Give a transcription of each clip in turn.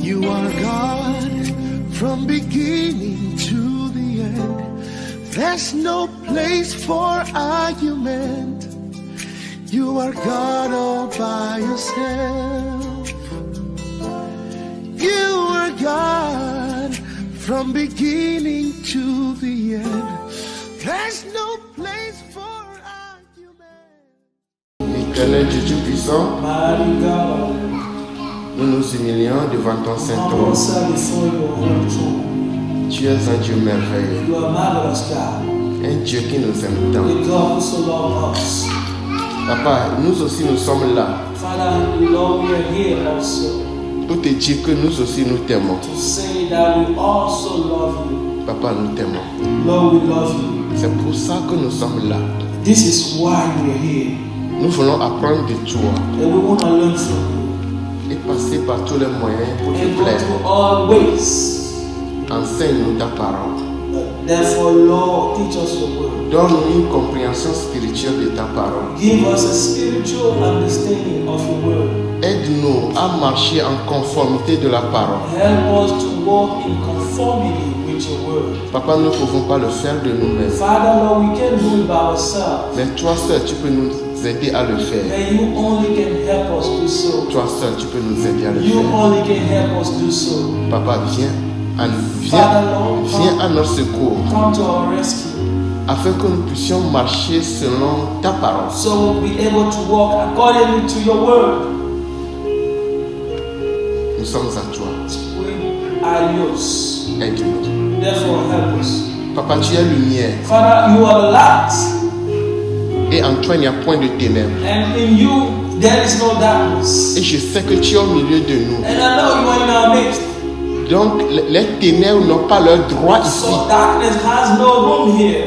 You are God from beginning to the end. There's no place for argument. You are God all by yourself. You are God from beginning to the end. There's no place for argument. Éternel Dieu Tout-Puissant, nous nous humilions devant ton Saint-Trône. Tu es un Dieu merveilleux, un Dieu qui nous aime tant. Papa, nous aussi nous sommes là pour te dire que nous aussi nous t'aimons. Papa, nous t'aimons. C'est pour ça que nous sommes là. This is why we are here. Nous voulons apprendre de toi And we want to learn from you. et passer par tous les moyens pour te And go plaire. through all ways. Enseigne-nous ta parole. Therefore, Lord, teach us your word. Donne-nous une compréhension spirituelle de ta parole. Give us a spiritual understanding of your word. Aide-nous à marcher en conformité de la parole. Help us to walk in conformity with your word. Papa, nous ne pouvons pas le faire de nous-mêmes. Father, Lord, we can't do it by ourselves. Mais toi seul, tu peux nous aider à le faire. And you only can help us do so. Toi seul, tu peux nous aider à le You faire. only can help us do so. Papa, viens Father, Lord, à notre secours come to our rescue. afin que nous puissions marcher selon ta parole. So we'll be able to walk according to your word. Nous sommes à toi. We are yours. Aide-nous. Therefore, help us. Papa, tu es lumière. Father, you are the light. Et en toi, il n'y a point de ténèbres. And in you, there is no darkness. Et je sais que tu es au milieu de nous. And I know you are in our midst. Donc, les ténèbres n'ont pas leur droit ici. So darkness has no room here.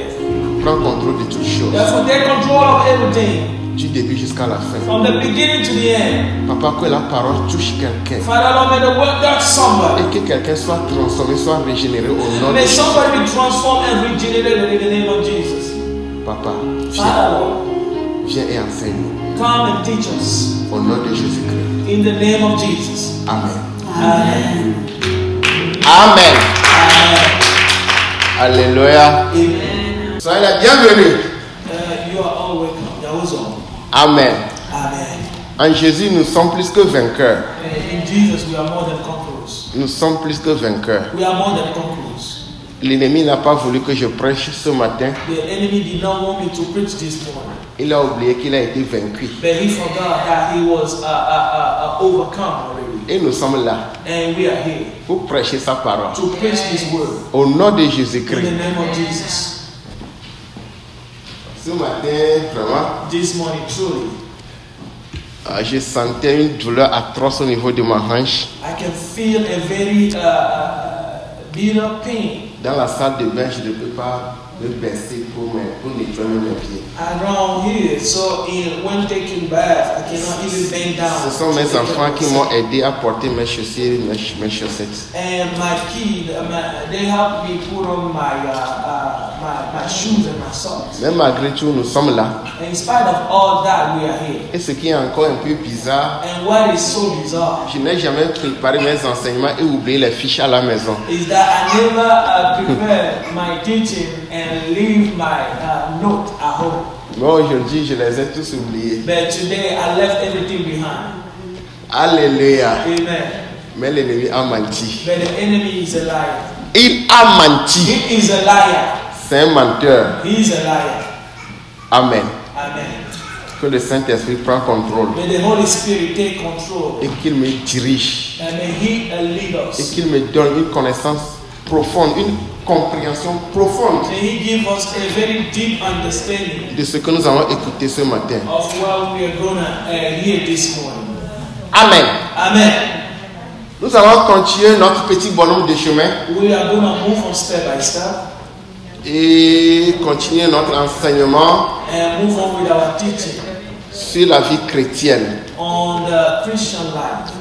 Prends contrôle de toutes choses. Therefore, take control of everything. Du début jusqu'à la fin. From the beginning to the end. Papa, que la parole touche quelqu'un. Father, Lord, may the word touch somebody. Et que quelqu'un soit transformé, soit régénéré au nom de May Jésus. somebody be transformed and regenerated in the name of Jesus. Papa, Father, Lord, viens et enseigne-nous. come and teach us. Au nom de Jésus-Christ. In the name of Jesus. Amen. Amen. Amen. Amen. Alléluia. Amen. Soyez la bienvenue. You are all welcome. That was all. Amen. Amen. En Jésus, nous sommes plus que vainqueurs. In Jesus, we are more than conquerors. Nous sommes plus que vainqueurs. We are more than conquerors. L'ennemi n'a pas voulu que je prêche ce matin. The enemy did not want me to preach this morning, Il a oublié qu'il a été vaincu. but he forgot that he was overcome already. Et nous sommes là And we are here pour prêcher sa parole. to preach His word Au nom de in the Jésus-Christ. name of Jesus. Ce matin, vraiment, This morning, truly, je sentais une douleur atroce au niveau de ma hanche. I can feel a very bitter pain Dans la salle de bain, je ne peux pas me baisser pour nettoyer mes pieds. around here. So when taking bath, I cannot even bend down. Ce sont mes enfants qui m'ont aidé à porter mes chaussures, mes chaussettes. And my kid, they helped me put on my shoes and my socks. Mais malgré tout, nous sommes là. And in spite of all that, we are here. Et ce qui est encore un peu bizarre, And what is so bizarre je n'ai jamais préparé mes enseignements et oublié les fiches à la maison. is that I never prepared my teaching and leave my note at home. Mais aujourd'hui, je les ai tous oubliés. But today I left everything behind. Alléluia. Amen. Mais l'ennemi a menti. But the enemy is a liar. Il a menti. He is a liar. C'est un menteur. He is a liar. Amen. Amen. Que le Saint-Esprit prenne contrôle May the Holy Spirit take control et qu'il me dirige and may He lead et us. qu'il me donne une connaissance profonde, une compréhension profonde May He give us a very deep understanding de ce que nous allons écouter ce matin. of what we are gonna hear this morning. Amen. Amen. Nous allons continuer notre petit bonhomme de chemin We are gonna move on step by step et continuer notre enseignement and move on with our teaching sur la vie chrétienne. on the Christian life.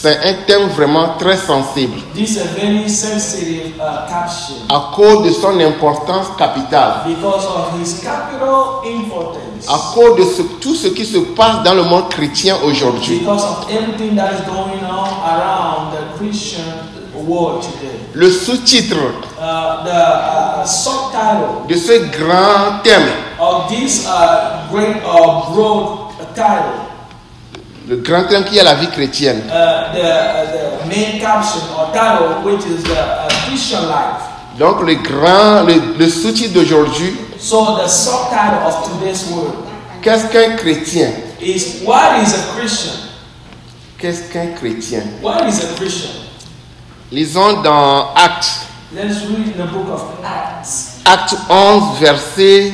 C'est un thème vraiment très sensible This is a very sensitive caption à cause de son importance capitale, because of his capital importance. à cause de tout ce qui se passe dans le monde chrétien aujourd'hui. Because of everything that is going on around the Christian world today. Le sous-titre The subtitle de ce grand thème, of this great broad title, le grand thème qui est la vie chrétienne, the main caption or title, which is the Christian life. donc le sous-titre d'aujourd'hui, So the subtitle of today's word qu'est-ce qu'un chrétien? is what is a Christian? Qu'est-ce qu'un chrétien? What is a Christian? Lisons dans Actes, Let's read the book of Acts. Acte 11,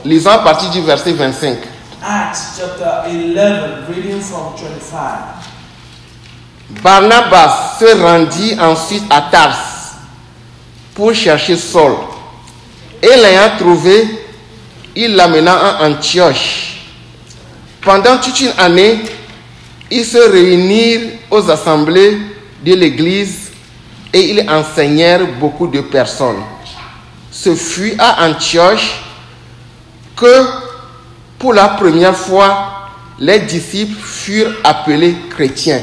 lisons à partir du verset 25. Acts chapter 11, reading from 25. Barnabas se rendit ensuite à Tarse pour chercher Saul. Et l'ayant trouvé, il l'amena en Antioche. Pendant toute une année, ils se réunirent aux assemblées de l'église et ils enseignèrent beaucoup de personnes. Ce fut à Antioche que, pour la première fois, les disciples furent appelés chrétiens.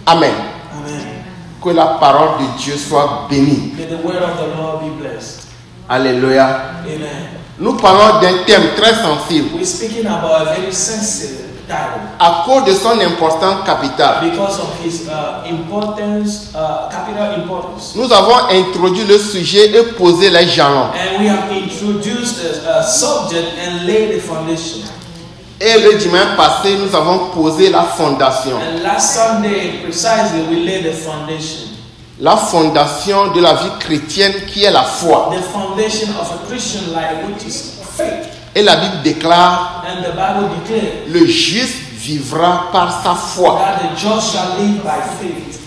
Amen. Amen. Que la parole de Dieu soit bénie. May the word of the Lord be blessed. Alléluia. Amen. Nous parlons d'un thème très sensible We're speaking about a very sensitive title à cause de son importance capitale. because of his importance, capital importance. Nous avons introduit le sujet et posé les jalons. And we have introduced a subject and laid the foundation. Et le dimanche passé, nous avons posé la fondation. And last Sunday, precisely, we laid the foundation. La fondation de la vie chrétienne qui est la foi. The foundation of a Christian life, which is faith. Et la Bible déclare, And the Bible declares le juste vivra par sa foi. that the just shall live by faith.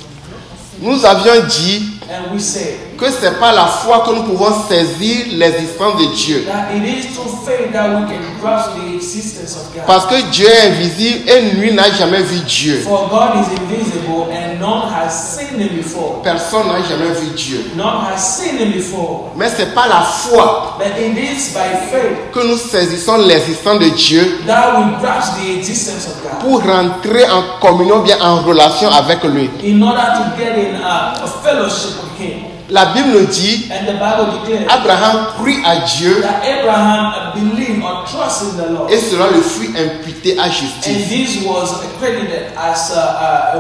Nous avions dit And we say que ce n'est pas la foi que nous pouvons saisir l'existence de Dieu. that it is through faith that we can grasp the existence of God. Parce que Dieu est invisible et lui n'a jamais vu Dieu. For God is invisible and none has seen him before. Personne n'a jamais vu Dieu. None has seen him before. Mais ce n'est pas la foi But it is by faith que nous saisissons l'existence de Dieu that we grasp the existence of God. pour rentrer en communion, bien en relation avec lui. In order to get in a fellowship with him. La Bible nous dit, And the Bible declares Abraham prie à Dieu that Abraham believed or trusted in the Lord. et cela lui fut imputé à And justice. this was accredited as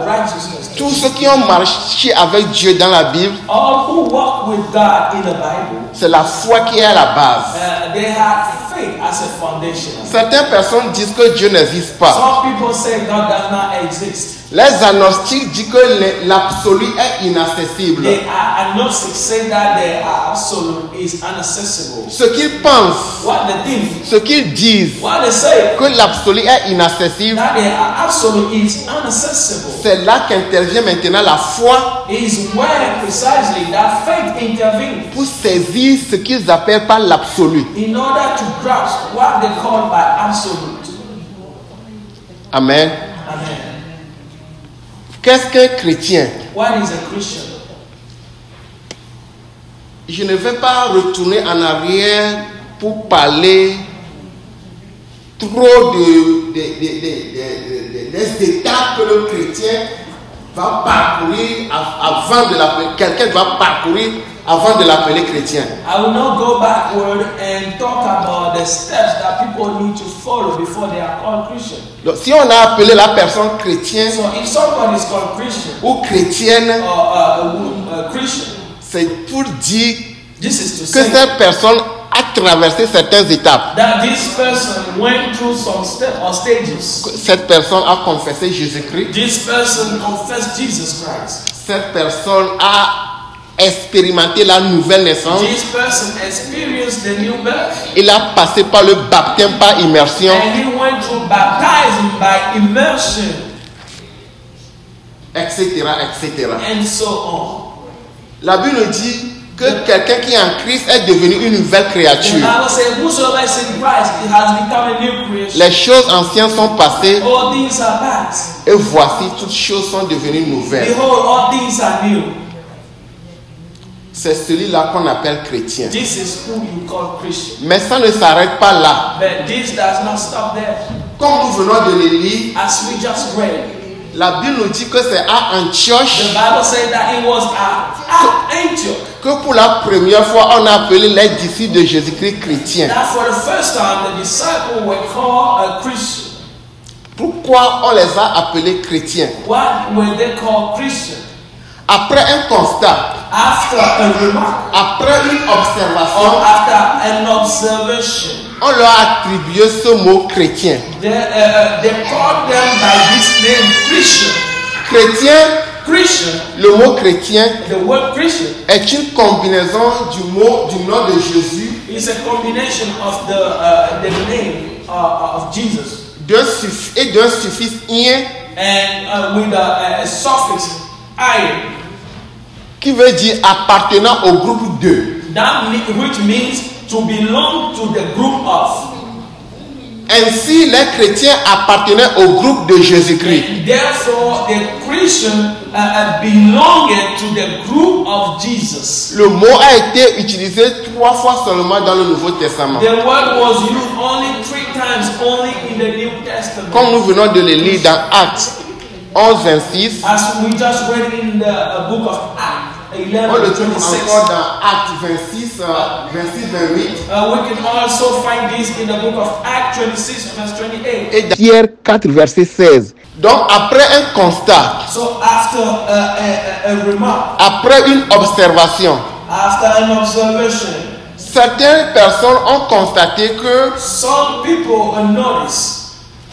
righteousness. Tous ceux qui ont marché avec Dieu dans la Bible, All who walk with God in the Bible, c'est la foi qui est à la base. they had faith as a foundation. Certaines personnes disent que Dieu n'existe pas. Some people say God does not exist. Les agnostiques disent que l'absolu est inaccessible. The agnostics say that the absolute is inaccessible. Ce qu'ils pensent, What they think, ce qu'ils disent, what they say, que l'absolu est inaccessible, that the absolute is inaccessible, c'est là qu'intervient maintenant la foi is where precisely that faith intervenes pour saisir ce qu'ils appellent par l'absolu. in order to grasp what they call by absolute. Amen. Amen. Qu'est-ce qu'un chrétien? What is a Christian? Je ne vais pas retourner en arrière pour parler trop des étapes que le chrétien va parcourir avant de l'appeler. Quelqu'un va parcourir avant de l'appeler chrétien. I will not go backward and talk about the steps that people need to follow before they are called Christian. Donc, si on a appelé la personne chrétienne So if someone is called Christian ou chrétienne, or Christian, c'est pour dire this is to que say cette personne a traversé certaines étapes. that this person went through some steps or stages. Cette personne a confessé Jésus-Christ. This person confessed Jesus Christ. Cette personne a expérimenté la nouvelle naissance. This person experienced the new birth. Il a passé par le baptême par immersion, And he went through baptizing by immersion etc., etc. and so on. La Bible nous dit que quelqu'un qui est en Christ est devenu une nouvelle The créature. Bible says, whosoever is in Christ, he has become a new creation. Les choses anciennes sont passées All things are past. et voici toutes choses sont devenues nouvelles. Behold, all things are new. C'est celui-là qu'on appelle chrétien. This is who you call Christian. Mais ça ne s'arrête pas là. But this does not stop there. Comme nous venons de le lire, As we just read, la Bible nous dit que c'est à the Antioche Bible said that it was at Antioch que pour la première fois on a appelé les disciples de Jésus-Christ chrétiens. that for the first time the disciples were called a Christian. Pourquoi on les a appelés chrétiens? What were they called Christian? Après un constat, After a remark après une or observation, after an observation, on leur a attribué ce mot chrétien. they called them by this name Christian. Chrétien, Christian, le mot chrétien the word Christian est une combinaison du nom de Jésus, is a combination of the name of Jesus et d'un suffixe ien and with a suffix "I", qui veut dire appartenant au groupe 2. which means to belong to the group of. Ainsi, les chrétiens appartenaient au groupe de Jésus-Christ. And therefore, the Christian belonged to the group of Jesus. Le mot a été utilisé 3 fois seulement dans le Nouveau Testament. The word was used only 3 times, only in the New Testament. Comme nous venons de le lire dans Actes 11, 26, As we just read in the book of Acts on 11, le trouve 26. encore dans Actes 26, 28. We can also find this in the book of Acts 26, verse 28. Et dans Pierre 4, verset 16. Donc, après un constat, So after a remark, après une observation, after an observation, certaines personnes ont constaté some people notice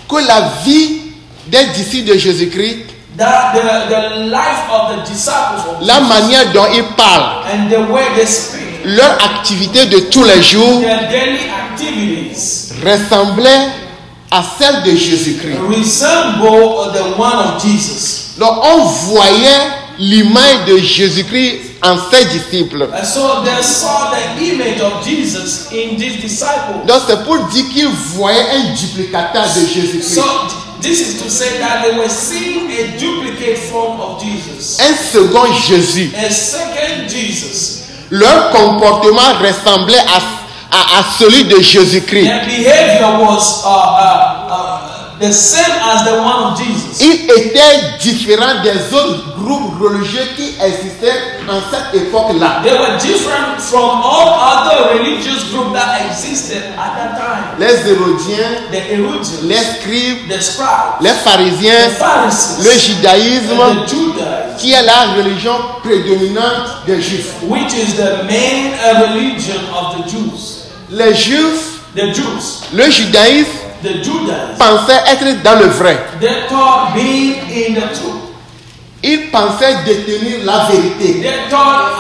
que la vie des disciples de Jésus-Christ, that the life of the disciples of la Jesus manière dont ils parlent, and the way they speak, leur activité de tous les jours their daily activities ressemblait à celle de Jésus-Christ. resemble the one of Jesus. Donc on voyait l'image de Jésus-Christ en ses disciples. And so they saw the image of Jesus in these disciples. Donc c'est pour dire qu'ils voyaient un duplicateur de Jésus-Christ. So this is to say that they were seeing a duplicate form of Jesus. Un second Jésus. A second Jesus. Leur comportement ressemblait à celui de Jésus-Christ. Their behavior was the same as the one of Jesus. Il était différent des autres groupes religieux qui existaient en cette époque-là. They were different from all other religious groups that existed at that time. Les Hérodiens, The Herodians, les scribes, the scribes, les pharisiens, the Pharisees, le judaïsme, and the Judaism, qui est la religion prédominante des Juifs. which is the main religion of the Jews. Les Juifs, The Jews, le judaïsme the Judaism, pensaient être dans le vrai. they thought being in the truth. Ils pensaient détenir la vérité. They thought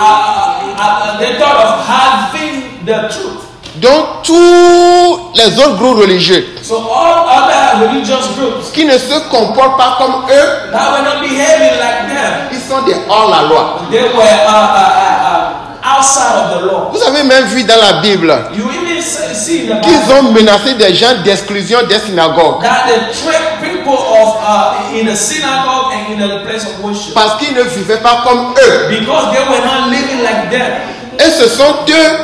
of having the truth. Donc tous les autres groupes religieux So all other religious groups qui ne se comportent pas comme eux, that were not behaving like them, ils sont des hors-la-loi. they were outside of the law. Vous avez même vu dans la Bible You even see in the qu'ils Bible ont menacé des gens d'exclusion des synagogues that they tricked people of in the synagogue and in the place of worship parce qu'ils ne vivaient pas comme eux. because they were not living like them. Et ce sont eux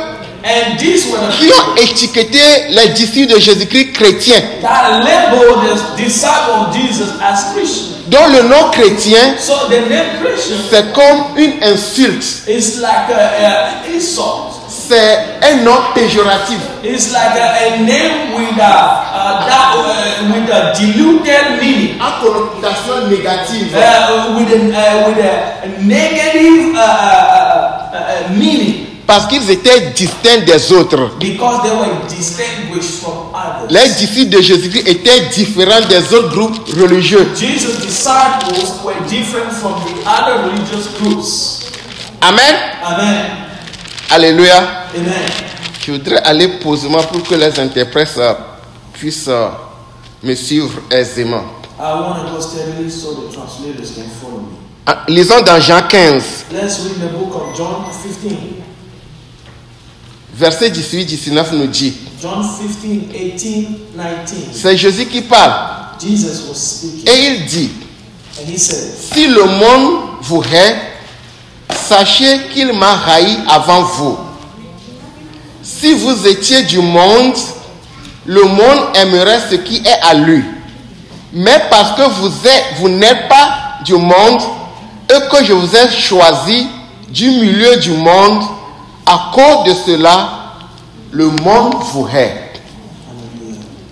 And these were the qui ont étiqueté les disciples de Jésus-Christ chrétiens. that labeled the disciples of Jesus as Christians. Donc le nom chrétien, So the name Christian c'est comme une insulte. is like an insult. C'est un nom péjoratif. It's like a name with a diluted meaning, À connotation négative. with a negative meaning, Parce qu'ils étaient distincts des autres. because they were distinguished from others. Les disciples de Jésus-Christ étaient différents des autres groupes religieux. Jesus' disciples were different from the other religious groups. Amen. Amen. Alléluia. Amen. Je voudrais aller posément pour que les interprètes puissent me suivre aisément. I want to go steadily so the translators can follow me. Lisons dans Jean 15. Let's read the book of John 15. verset 18-19 nous dit, John 15, 18, 19. c'est Jésus qui parle. Jesus was speaking. Et il dit, And he said, si le monde vous hait, sachez qu'il m'a haï avant vous. Si vous étiez du monde, le monde aimerait ce qui est à lui. Mais parce que vous n'êtes pas du monde et que je vous ai choisi du milieu du monde, à cause de cela, le monde vous hait.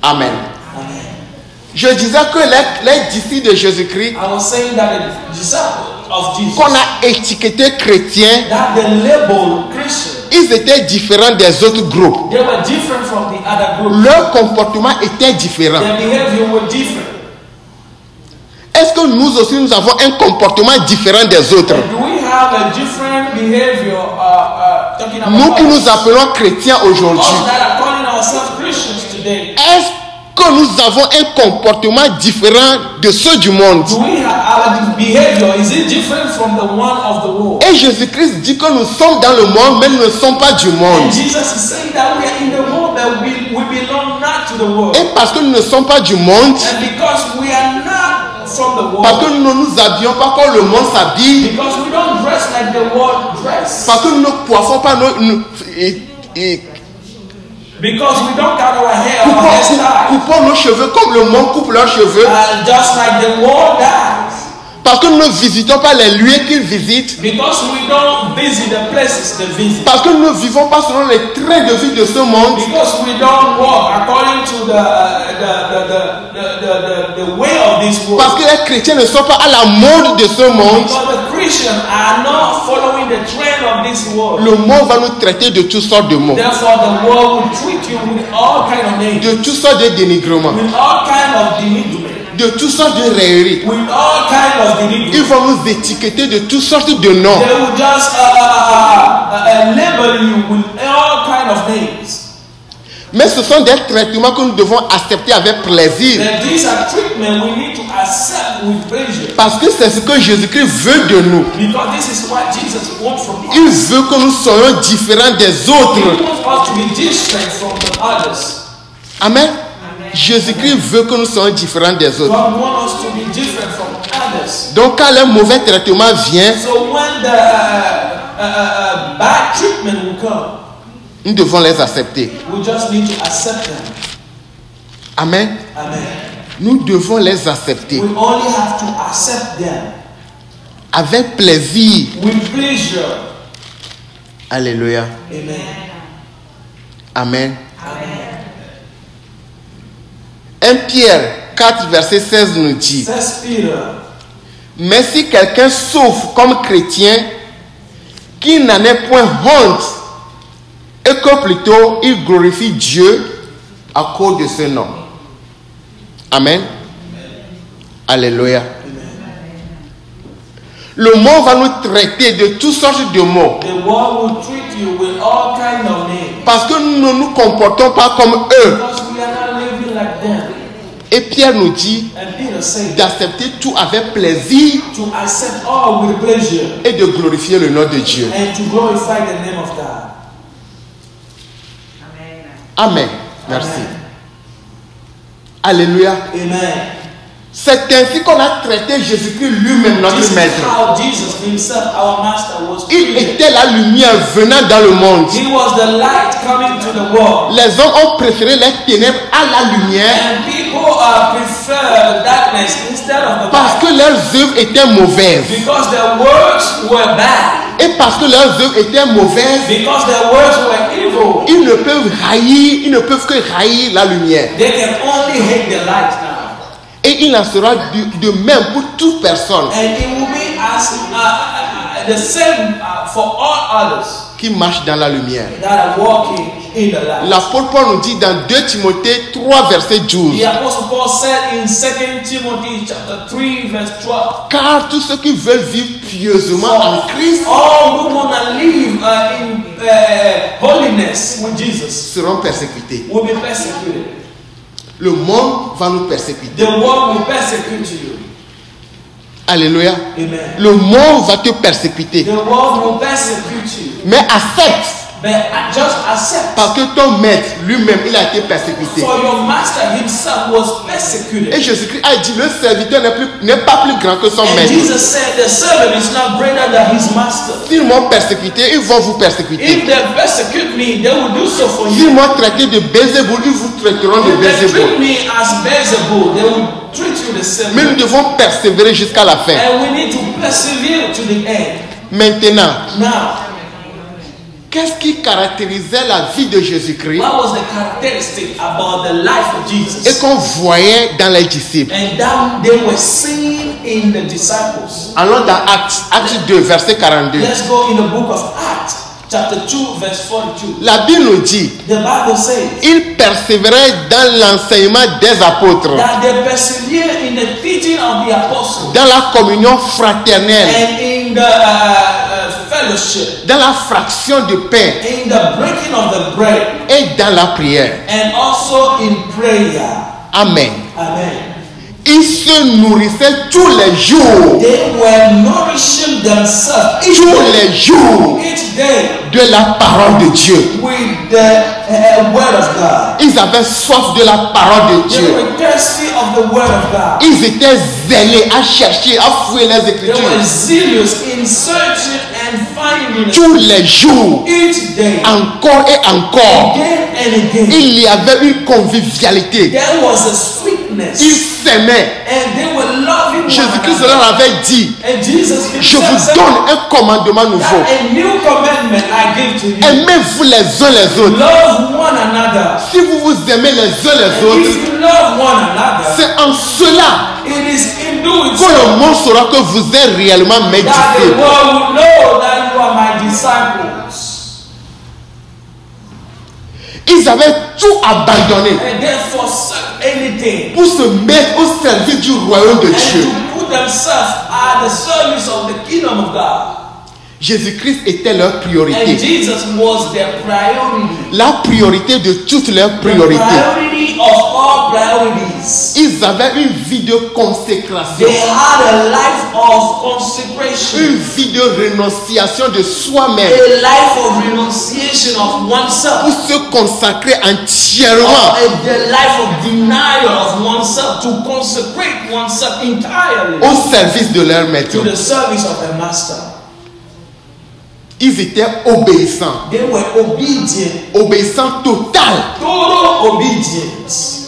Amen. Je disais que les disciples de Jésus-Christ, I was saying that the disciples of Jesus, qu'on a étiqueté chrétiens, that the label Christian, ils étaient différents des autres groupes. they were different from the other groups. Leur comportement était différent. Their behavior were different. Est-ce que nous aussi nous avons un comportement différent des autres? Do we have a different behavior talking about Nous qui us? nous appelons chrétiens aujourd'hui, Us that are calling ourselves Christians today. est-ce que nous avons un comportement différent de ceux du monde? Do we have our behavior? Is it different from the one of the world? Et Jésus-Christ dit que nous sommes dans le monde, mais nous ne sommes pas du monde. And Jesus is saying that we are in the world, that we belong not to the world. Et parce que nous ne sommes pas du monde, And because we are not from the parce que world, nous ne nous habillons pas comme le monde s'habille, because we don't dress like the world dress, parce que nous ne coiffons pas because we don't cut our hair or hairstyle, coupons nos cheveux comme le monde coupe leurs cheveux, just like the world does. parce que nous ne visitons pas les lieux qu'ils visitent, Because we don't visit the places they visit. parce que nous ne vivons pas selon les traits de vie de ce monde, Because we don't walk according to the way of this world. parce que les chrétiens ne sont pas à la mode de ce monde. Because the Christians are not following the trend of this world. Le monde va nous traiter de toutes sortes de mots, Therefore, the world will treat you with all kind of names, de toutes sortes de dénigrements, with all kind of denigrement, de toutes sortes de railleries. with all kind of denigrament. Ils vont nous étiqueter de toutes sortes de noms. They will just label you with all kind of names. Mais ce sont des traitements que nous devons accepter avec plaisir. And these are treatment we need to accept with pleasure. Parce que c'est ce que Jésus-Christ veut de nous. Because this is what Jesus wants from us. Il veut que nous soyons différents des He autres. wants us to be different from the others. Amen. Jésus-Christ veut que nous soyons différents des autres. God wants us to be different from others. Donc quand un mauvais traitement vient, So when the bad treatment will come, nous devons les accepter. we just need to accept them. Amen. Amen. Nous devons les accepter We only have to accept them avec plaisir. with pleasure. Alléluia. Amen. Amen. Amen. 1 Pierre 4, verset 16 nous dit, First Peter, mais si quelqu'un souffre comme chrétien, qu'il n'en ait point honte, et que plutôt il glorifie Dieu à cause de ce nom. Amen. Alléluia. Le monde va nous traiter de toutes sortes de mots, the world will treat you with all kind of names parce que nous ne nous comportons pas comme eux. because we are not living like them. Et Pierre nous dit And Peter said d'accepter tout avec plaisir to accept all with pleasure et de glorifier le nom de Dieu. and to glorify the name of God. Amen. Merci. Alléluia. Amen. C'est ainsi qu'on a traité Jésus-Christ lui-même, notre This is maître. how Jesus himself, our master, was Il treated. était la lumière venant dans le monde. He was the light coming to the world. Les hommes ont préféré les ténèbres à la lumière And people prefer the darkness instead of the parce light que leurs œuvres étaient mauvaises. because their works were bad, Et parce que leurs œuvres étaient mauvaises, because their works were evil. ils ne peuvent que haïr la lumière. They can only hate the light now. Et il en sera de même pour toute personne And it will be as the same for all others qui marche dans la lumière. that are walking in the light. L'apôtre Paul nous dit dans 2 Timothée 3, verset 12. The Apostle Paul said in 2 Timothy chapter 3 verse 12, Car tous ceux qui veulent vivre pieusement en Christ all who want to live in holiness with Jesus seront persécutés. will be persecuted. Le monde va nous persécuter. The world will persecute you. Alléluia. Amen. Le monde va te persécuter. The world will persecute you. Mais accepte But just accept. Parce que ton maître lui-même, il a été persécuté. For your master himself was persecuted. Et Jésus-Christ a dit, le serviteur n'est pas plus grand que son And maître. Jesus said the servant is not greater than his master. S'ils m'ont persécuté, ils vont vous persécuter. If they persecute me, they will do so for S'ils you. m'ont traité de Bézéboul, ils vous traiteront de If they treat Bézéboul. me as Beelzebub, they will treat you the same Mais nous way. devons persévérer jusqu'à la fin. And we need to persevere to the end. Maintenant, Now, qu'est-ce qui caractérisait la vie de Jésus-Christ what was the characteristic about the life of et Jesus? qu'on voyait dans les disciples? And that they were seen in the disciples. Allons dans Actes 2, verset 42. Let's go in the book of Acts, chapter 2, verse 42. La Bible nous dit, The Bible says ils persévéraient dans l'enseignement des apôtres, that they persevere in the teaching of the apostles dans la communion fraternelle, and in the fellowship, dans la fraction de pain in the breaking of the bread, et dans la prière. and also in prayer. Amen. Amen. Ils se nourrissaient tous les jours, They were nourishing themselves tous les jours each day de la parole de Dieu. with the word of God. Ils avaient soif de la parole de They Dieu. were thirsty of the word of God. Ils étaient zélés à chercher, à fouiller les They Écritures. were zealous in searching and finding it Tous les jours, each day, encore et encore, again and again. il y avait une convivialité. There was a sweetness, Ils s'aimaient. and they were loving one Jésus-Christ another. leur avait dit, And Jesus je himself vous said donne un commandement nouveau. that a new commandment I give to you. Aimez-vous les uns les autres. Love one another. Si vous vous aimez les uns les And autres, if you love one another, c'est en cela it is in doing que so le monde saura que vous êtes réellement mes that the disciples. world will know that you are my disciples. Ils avaient tout abandonné And they forsake anything pour se mettre au service du royaume de and Dieu. to put themselves at the service of the kingdom of God. Jésus-Christ était leur And priorité. Jesus was their priority. La priorité de toutes leurs The priorités. priority of all priorities. Ils avaient une vie de consécration, They had a life of une consecration, vie de renonciation de soi-même a life of renunciation of pour oneself, se consacrer entièrement the life of denial of oneself, to consecrate oneself entirely au service de leur maître. to the service of their master. Ils étaient obéissants, They were obedient, obéissants total total obedience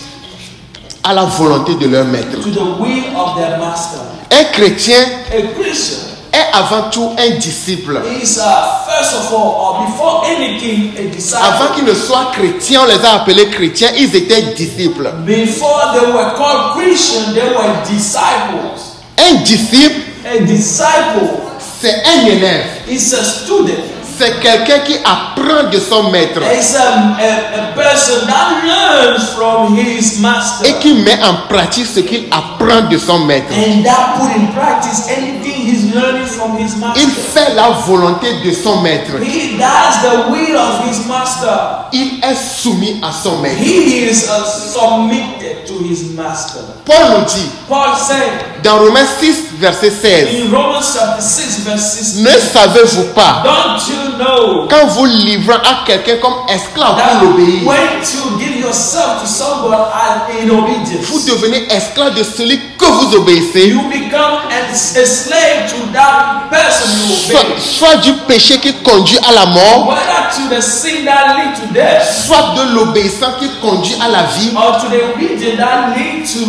à la volonté de leur maître. to the will of their master. Un chrétien A Christian est avant tout un disciple. is first of all, or before anything, a Avant disciple. qu'ils ne soient chrétiens, on les a appelés chrétiens, ils étaient disciples. Before they were called Christian, they were disciples. Un disciple, A disciple c'est un élève. is a student. C'est quelqu'un qui apprend de son maître It's a person that learns from his master et qui met en pratique ce qu'il apprend de son maître. and that put in practice anything he's learning from his Il master. fait la volonté de son maître. He does the will of his master. Il est soumis à son maître. He is submitted to his master. Paul nous dit Paul said dans Romains 6, verset 16, in Romans chapter 6 verse 16, ne savez-vous pas, don't you know quand vous livrant à quelqu'un comme esclave that pour l'obéir, when you give yourself to someone in vous obedience, devenez esclave de celui que vous obéissez, you become a slave to that person you obey. soit du péché qui conduit à la mort, Whether to the sin that lead to death soit de l'obéissance qui conduit à la vie. or to the obedience that lead to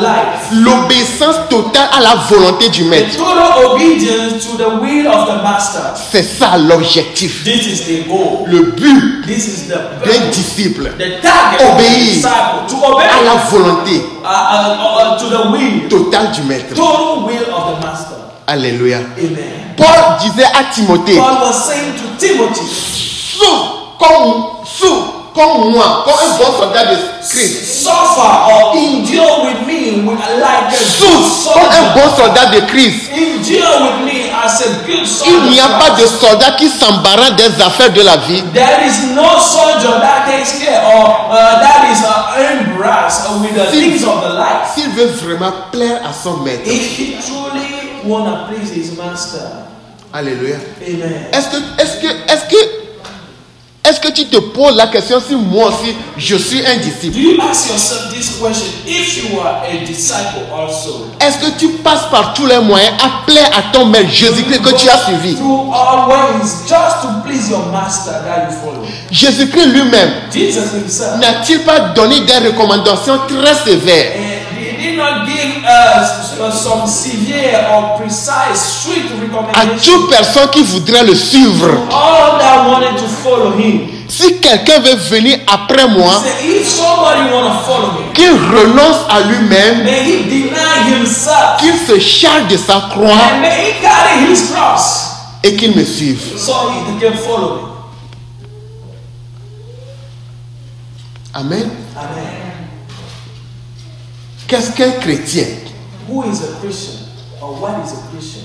life. L'obéissance totale à la volonté du The maître. total obedience to the will of the master. C'est ça l'objectif. This is the goal. Le but This is the d'un purpose. disciple The target of the Obéir disciple. To obey à la volonté to the will. totale du maître. Total will of the master. Alléluia. Amen. Paul disait à Timothée, Paul was saying to Timothy, comme moi, comme un bon soldat de Christ. suffer or endure with me like a good Comme un soldier. bon soldat de Christ. Endure with me as a good Il n'y a soldier. pas de soldat qui s'embarrasse des affaires de la vie. There is no soldier that takes care or that is embarrassed with the things of the life. S'il veut vraiment plaire à son maître. If he truly wanna please his master. Alléluia. Amen. Est-ce que Est-ce que tu te poses la question si moi aussi je suis un disciple? Do you ask yourself this question if you are a disciple also? Est-ce que tu passes par tous les moyens à plaire à ton maître Jésus-Christ que tu as suivi? Through all ways, just to please your master that you follow. Jésus-Christ lui-même Jesus himself. n'a-t-il pas donné des recommandations très sévères He did not give us some severe or precise, strict à recommendations. toute personne qui voudrait le suivre? All that wanted to follow him. Si quelqu'un veut venir après moi, Say, if somebody want to follow me, qu'il renonce à lui-même, may he deny himself qu'il se charge de sa croix and may he carry his cross et qu'il me suive. so he can follow me. Amen. Amen. Qu'est-ce qu'un chrétien? Who is a Christian or what is a Christian?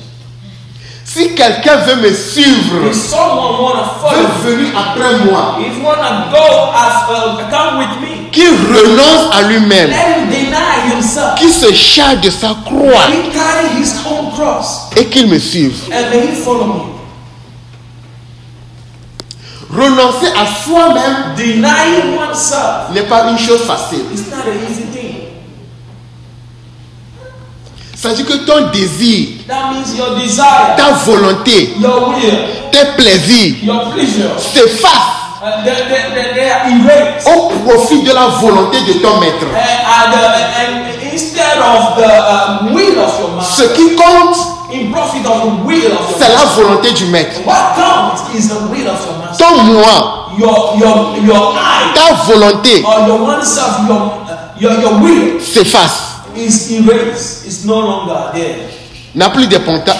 Si quelqu'un veut me suivre, If someone want to follow me, veut venir après moi, if you want to go come with me, qu'il renonce à lui-même, let him deny himself. qu'il se charge de sa croix He carry his own cross et qu'il me suive. and may he follow me. Renoncer à soi-même Denying oneself n'est pas une chose facile. is not an easy thing. C'est-à-dire que ton désir, That means your desire, ta volonté, your will, tes plaisirs your pleasure, s'effacent they are erased. au profit de la volonté de ton maître. And instead of the will of your Ce master, qui compte, in profit of the will of your c'est la master, volonté du maître. what counts is the will of your master. Ton moi, Your eye ta volonté or your oneself, your will s'efface, is erased. It's no longer there. n'a plus d'importance.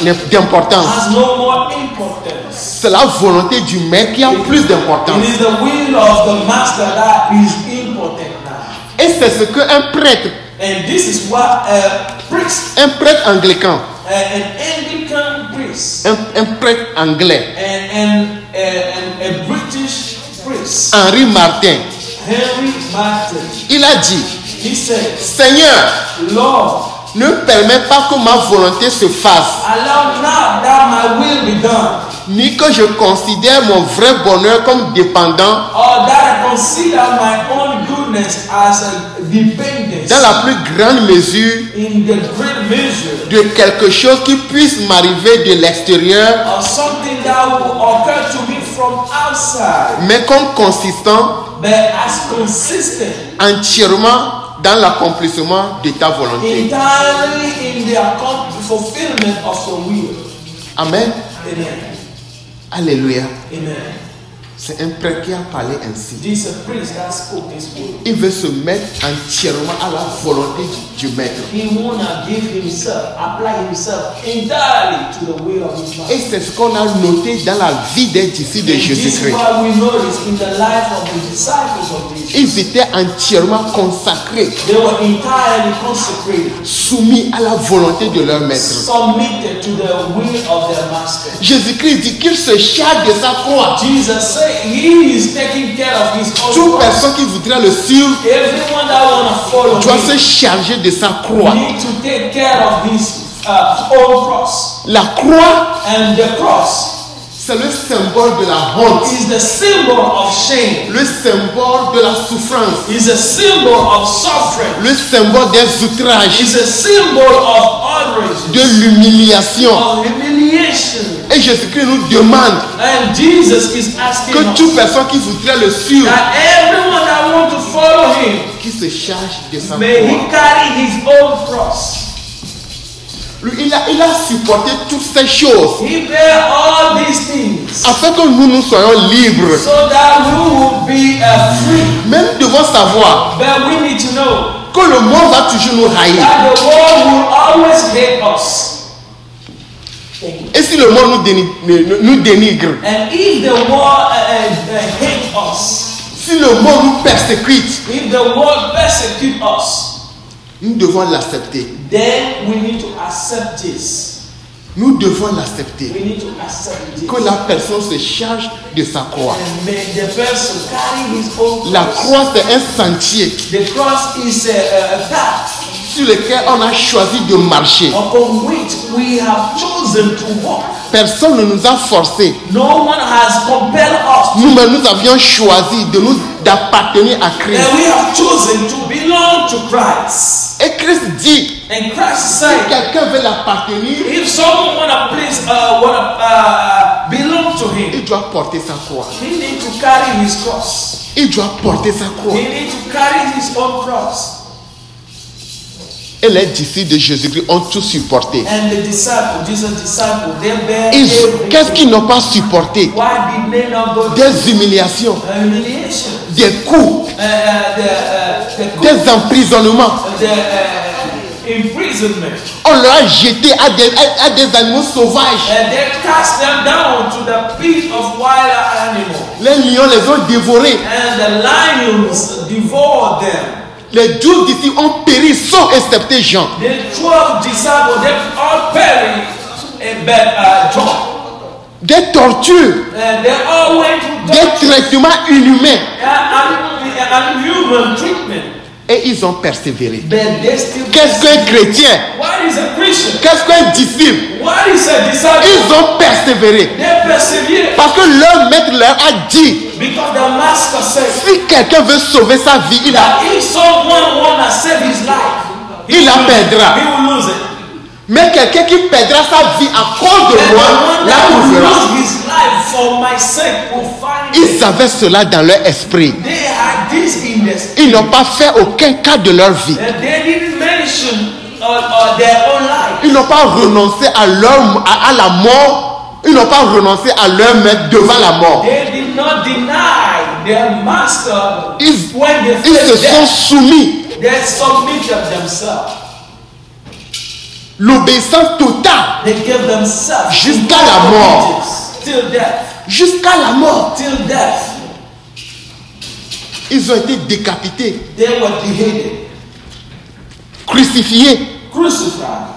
Has no more importance. C'est la volonté du maître qui a plus d'importance. It is the will of the master that is important now. Et c'est ce qu'un prêtre, And this is what a priest, un prêtre anglican, an Anglican priest, un prêtre anglais, and a British priest, Henri Martin, Henry Martin, il a dit, he said, Seigneur, Lord, ne permets pas que ma volonté se fasse, allow not that my will be done, ni que je considère mon vrai bonheur comme dépendant or that I consider my own goodness as a dependence dans la plus grande mesure in the great measure de quelque chose qui puisse m'arriver de l'extérieur, of something that will occur to me from outside, mais comme consistant but as consistent entièrement dans l'accomplissement de ta volonté. entirely in the fulfillment of your will. Amen. Amen. Alléluia. Amen. C'est un prêtre qui a parlé ainsi. This is a priest that spoke this word. Il veut se mettre entièrement à la volonté du maître. He wanna give himself, apply himself entirely to the will of his Et master. c'est ce qu'on a noté dans la vie des disciples de And this is Jésus-Christ. what we notice in the life of the disciples of Jesus. Ils étaient entièrement consacrés, They were entirely consecrated, soumis à la volonté de leur maître. submitted to the will of their master. Jésus-Christ dit qu'il se charge de sa croix. Jesus said he is taking care of his own Toute cross. personne qui voudrait le suivre Everyone that wanna follow doit me se charger de sa croix. need to take care of his own cross. La croix, And the cross c'est le symbole de la honte, is the symbol of shame. le symbole de la souffrance, Is a symbol of suffering. le symbole des outrages, Is a symbol of outrage, de l'humiliation. of humiliation. Et Jésus-Christ nous demande And Jesus is asking que toute us personne qui voudrait le suivre, that everyone that wants to follow him, qui se charge de sa may croix. he carry his own cross. Lui, il a supporté toutes ces choses He bear all these things afin que nous soyons libres. so that we will be free. Mais nous devons savoir But we need to know que le monde va toujours nous haïr. that the world will always hate us. Et si le monde nous dénigre, And if the world hate us, si le monde nous persécute, if the world persecute us, nous devons l'accepter. then we need to accept this. Nous devons l'accepter. We need to accept this. Que la personne se charge de sa croix. And may the person carry his own La cross. croix, c'est un sentier The cross is a path sur lesquels on a choisi de marcher. upon which we have chosen to walk. Personne ne nous a forcés. No one has compelled us. Nous-mêmes, nous avions choisi d'appartenir à Christ. And we have chosen to belong to Christ. Et Christ dit, And Christ si said, quelqu'un veut l'appartenir, if someone wanna please, belong to Him, il doit porter sa croix. he needs to carry his cross. Il doit porter sa croix. He needs to carry his own cross. Et les disciples de Jésus-Christ ont tout supporté. And the disciples, Jesus' disciples, they bear everything. Qu'est-ce qu'ils n'ont pas supporté? Why did they not go Des humiliations, humiliation? des coups, des emprisonnements. The imprisonment. On leur a jeté à des animaux sauvages. And they cast them down to the pit of wild animals. Les lions les ont dévorés. And the lions devoured them. Les 12 disciples ont péri, sauf excepté Jean. The 12 disciples, they all perished, but John. Des tortures, They all went through des traitements inhumains. Unhuman treatment. Et ils ont persévéré. But they still. Qu'est-ce qu'un chrétien? What is a Christian? Qu'est-ce qu'un disciple? What is a disciple? Ils ont persévéré. They persevere. Parce que leur maître leur a dit, Because the master said si quelqu'un veut sauver sa vie, that if someone wanna save his life, il la perdra. he will lose it. Mais quelqu'un qui perdra sa vie à cause de And moi, the one la that will trouvera. lose his life for my sake will find it. Ils avaient cela dans leur esprit. They had this in their spirit. Ils n'ont pas fait aucun cas de leur vie. And they didn't mention their own life. Ils n'ont pas renoncé à la mort. Ils n'ont pas renoncé à leur maître devant la mort. They did not deny their master Ils when they se faced sont death. soumis. They submitted themselves. L'obéissance totale They gave themselves Jusqu'à la mort. obedience till death. jusqu'à la mort. Till death. Ils ont été décapités, They were beheaded, crucifiés. crucified.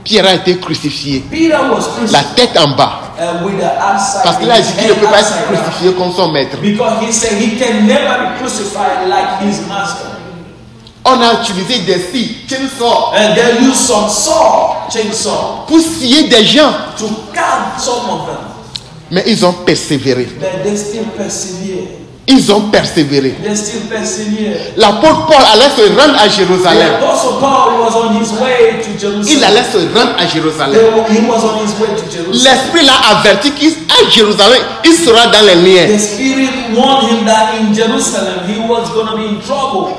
Pierre a été crucifié, Peter was la crucified tête en bas. with the outside. Parce qu'il a dit qu'il ne peut pas être upside down. crucifié comme son maître. Because he said he can never be crucified like his master. On a utilisé des scies, chainsaw, And they used some chainsaw, pour scier des gens. to cut some of them. Mais ils ont persévéré. But they still persevere. Ils ont persévéré. They still persevere. L'apôtre Paul allait se rendre à The Jérusalem. Apostle Paul was on his way to Il Jerusalem. allait se rendre à Jérusalem. He was on his way to Jerusalem. L'Esprit l'a averti qu'à Jérusalem, il sera dans les liens. The Spirit warned him that in Jerusalem he was going to be in trouble.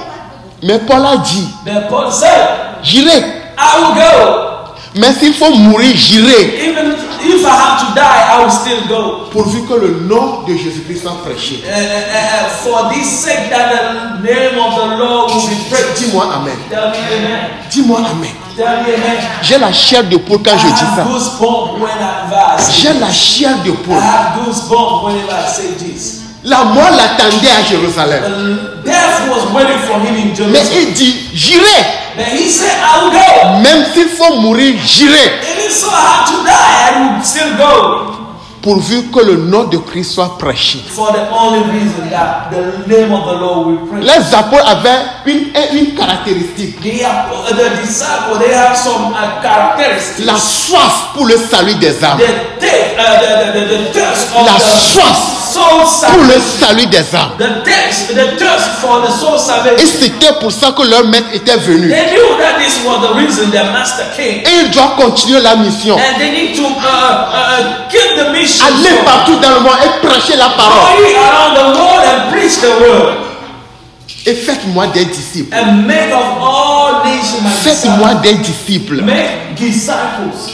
Mais Paul a dit, But Paul said, j'irai. I will go. Mais s'il faut mourir, j'irai. Even if I have to die, I will still go. Pourvu que le nom de Jésus-Christ soit prêché. For this sake that the name of the Lord will be praised. Dis-moi Amen. Tell me amen. Dis-moi Amen. Tell me amen. J'ai la chair de poule quand je I dis ça. have goosebumps when I say J'ai la chair de I poule. have goosebumps whenever I say this. La mort l'attendait à Jérusalem. Death was waiting for him in Mais Jerusalem. il dit, j'irai. But he said, I will go. Même s'il faut mourir, j'irai. Even so I have to die, I will still go. Pourvu que le nom de Christ soit prêché. For the only reason that the name of the Lord will praise. Les apôtres avaient une caractéristique. The disciples, they have some characteristics. La soif pour le salut des âmes. The thirst of La the soif soul pour le salvation. salut des âmes. The thirst for the soul Et salvation. c'était pour ça que leur maître était venu. They knew that this was the reason their master came. Et ils doivent continuer la mission. And they need to keep the mission. Aller going. partout dans le monde et prêcher la parole. Go ye around the world and preach the word. Et faites-moi des disciples. And make of all nations my Faites-moi disciples. des disciples. Make disciples.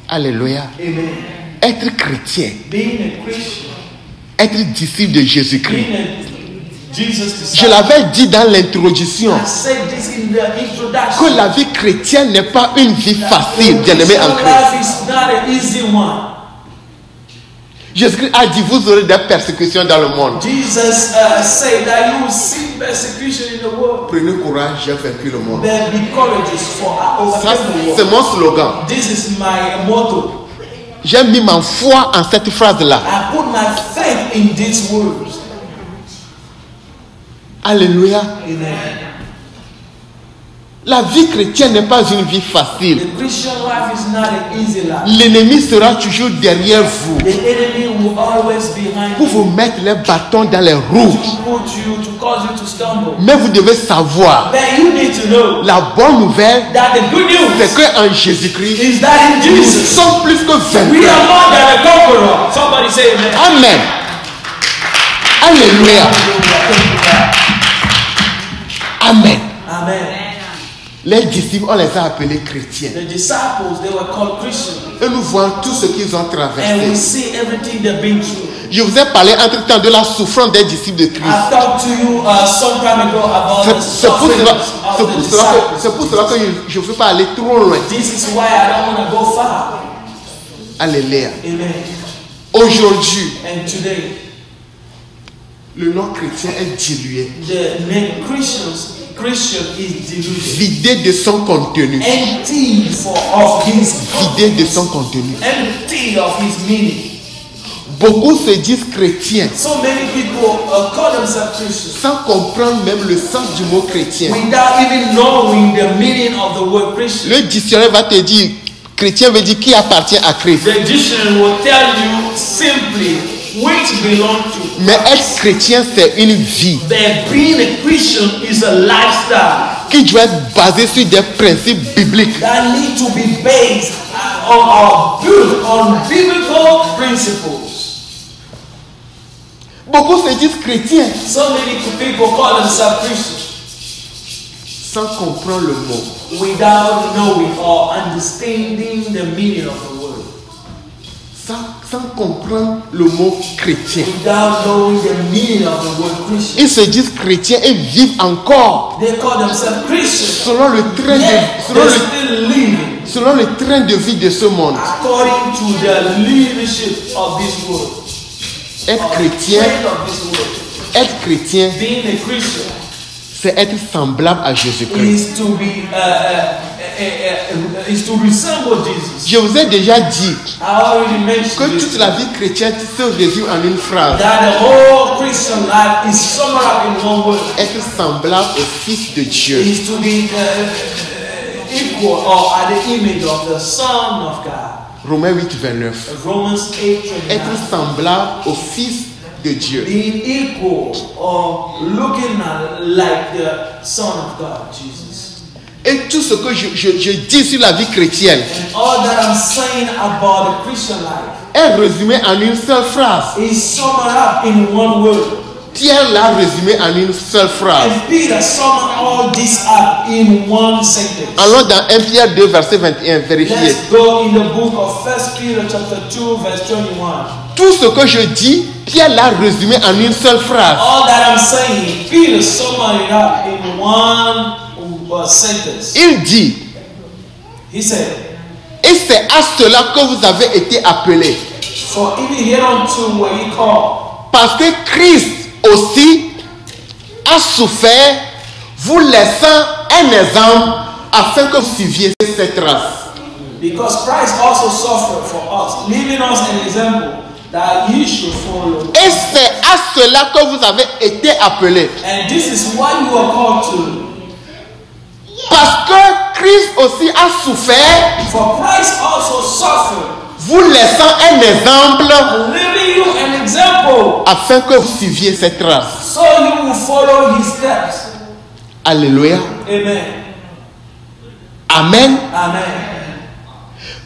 Alléluia. Amen. Être chrétien, Being a Christian, être disciple de Jésus-Christ. being a Jesus Je disciple. l'avais dit dans l'introduction I said this in the introduction. que la vie chrétienne n'est pas une vie facile, bien-aimé en Christ. Life is not an easy one. Jésus-Christ a dit, vous aurez des persécutions dans le monde. Jesus said that you will see persecution in the world. Prenez courage, j'ai vaincu le monde. Then be courageous, for I Ça, overcame the c'est world. mon slogan. This is my motto. J'ai mis ma foi en cette phrase-là. I put my faith in these words. Alléluia. Amen. La vie chrétienne n'est pas une vie facile. The Christian life is not an easy life. L'ennemi sera toujours derrière vous The enemy will always behind pour vous you mettre les bâtons dans les roues. to put you, to cause you to stumble. Mais vous devez savoir, But you need to know la bonne nouvelle, that the good news c'est qu'en Jésus-Christ, is that in nous Jesus sommes plus que we are vainqueurs. more than a conqueror. Somebody say amen. Amen. Alléluia. Amen. Amen. Les disciples, on les a appelés chrétiens. The disciples, they were called Christians. Et nous voyons tout ce qu'ils ont And we traversé. see everything they've been through. Je vous ai parlé entre-temps de la souffrance des disciples de Christ. I talked to you some time ago about the C'est pour suffering cela, of the disciples. c'est pour cela que je ne veux pas aller trop loin. This is why I don't want to go far. Alléluia. Amen. Aujourd'hui, And today, le nom chrétien est dilué, the name Christian is diluted. vidé de son contenu. Empty of his Vidé de son contenu. empty of his meaning. Beaucoup se disent chrétiens So many people call themselves Christians sans comprendre même le sens du mot chrétien. without even knowing the meaning of the word Christian. Le dictionnaire va te dire, chrétien veut dire qui appartient à Christ. The dictionary will tell you simply which belong to. Mais être chrétien, c'est une vie That being a Christian is a lifestyle qui doit être basée sur des principes bibliques. that need to be based on or built on biblical principles. Beaucoup se disent chrétiens So many people call themselves Christians sans comprendre le mot. without knowing or understanding the meaning of the word. Sans comprendre le mot chrétien. Without knowing the meaning of the word Christian. Ils se disent chrétiens et vivent encore They call themselves Christians. selon le train Yet de, they're still living selon le train de vie de ce monde. according to the leadership of this world. Être Of the chrétien, trend of this world. être chrétien, Being a Christian c'est être semblable à Jésus-Christ. is to be is to resemble Jesus. Je vous ai déjà dit I already mentioned que this, toute la vie chrétienne se résume en une phrase. that the whole Christian life is summed up in one word. Être semblable au Fils de Dieu. Is to be equal or at the image of the Son of God. Romains 8, 29. Romans 8:29. Être semblable au Fils de Dieu. Being equal or looking like the Son of God, Jesus. Et tout ce que je dis sur la vie chrétienne And all that I'm saying about the Christian life est résumé en une seule phrase. is summed up in one word. Pierre l'a résumé en une seule phrase. And Peter summed all this up in one sentence. Allons dans 1 Pierre 2, verset 21, vérifiez. Let's go in the book of 1 Peter chapter 2 verse 21. Tout ce que je dis, Pierre l'a résumé en une seule phrase. All that I'm saying, Peter summed it up in one sentence. Il dit, He said, et c'est à cela que vous avez été appelés. for even hereunto were ye called, Parce que Christ aussi a souffert, vous laissant un exemple afin que vous suiviez ses traces. because Christ also suffered for us, leaving us an example that ye should follow. Et c'est à cela que vous avez été appelés. And this is what you are called to. Parce que Christ aussi a souffert, For Christ also suffered, vous laissant un exemple leaving you an example, afin que vous suiviez ses traces. so you will follow his steps. Alléluia. Amen. Amen. Amen.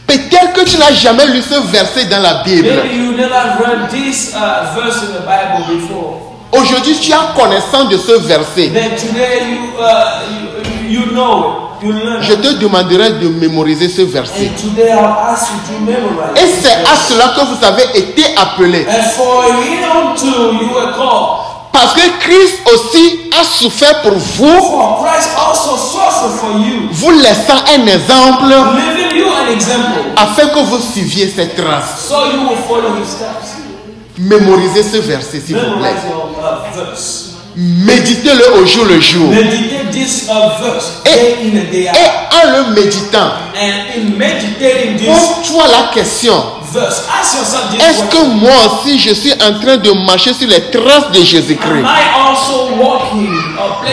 Peut-être que tu n'as jamais lu ce verset dans la Bible. Maybe you never read this verse in the Bible before. Aujourd'hui, tu as connaissance de ce verset. Then today you know it, you learn Je it. te demanderai de mémoriser ce verset. And today I'll ask you to memorize Et this c'est à verse. cela que vous avez été appelés. And for hereunto you were called. Parce que Christ aussi a souffert pour vous, For Christ also suffered for you, vous laissant un exemple leaving you an example, afin que vous suiviez ses traces. so you will follow his steps. Mémorisez ce verset, s'il vous plaît. Memorize your verse. Méditez-le au jour le jour. Meditate this verse Et, day in and day et out. en le méditant, And in meditating this, pose-toi la question. verse. Ask yourself this Est-ce que question. moi aussi je suis en train de marcher sur les traces de Jésus-Christ? Am I also walking or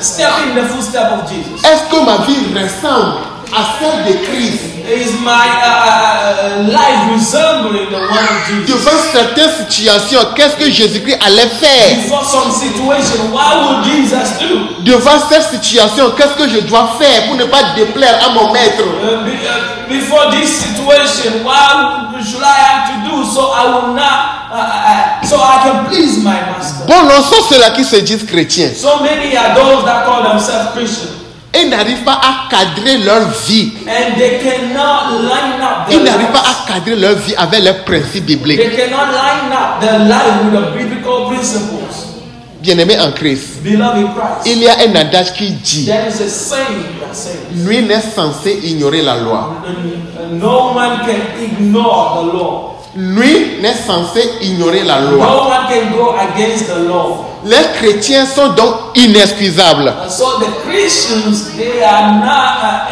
stepping in the footsteps of Jesus? Est-ce que ma vie ressemble à celle de Christ? Is my life resembling the one of Jesus? Devant certaines situations, qu'est-ce que Jésus-Christ allait faire? Before some situation, what would Jesus do? Devant cette situation, qu'est-ce que je dois faire pour ne pas déplaire à mon maître? Before this situation, what should I have to do so I will not, so I can please my master? Bon, non, sont ceux-là qui se disent chrétiens. So many are those that call themselves Christians. Ils n'arrivent pas à cadrer leur vie. And they cannot line up their Ils n'arrivent pas lives. à cadrer leur vie avec les principes bibliques. They cannot line up their life with the biblical principles. Bien-aimés en Christ, Beloved in Christ, il y a un adage qui dit: there is a saying that says, nul n'est censé ignorer la loi. no man can ignore the law. Nul n'est censé ignorer la loi. No one can go against the law. Les chrétiens sont donc inexcusables. And so the Christians, they are not,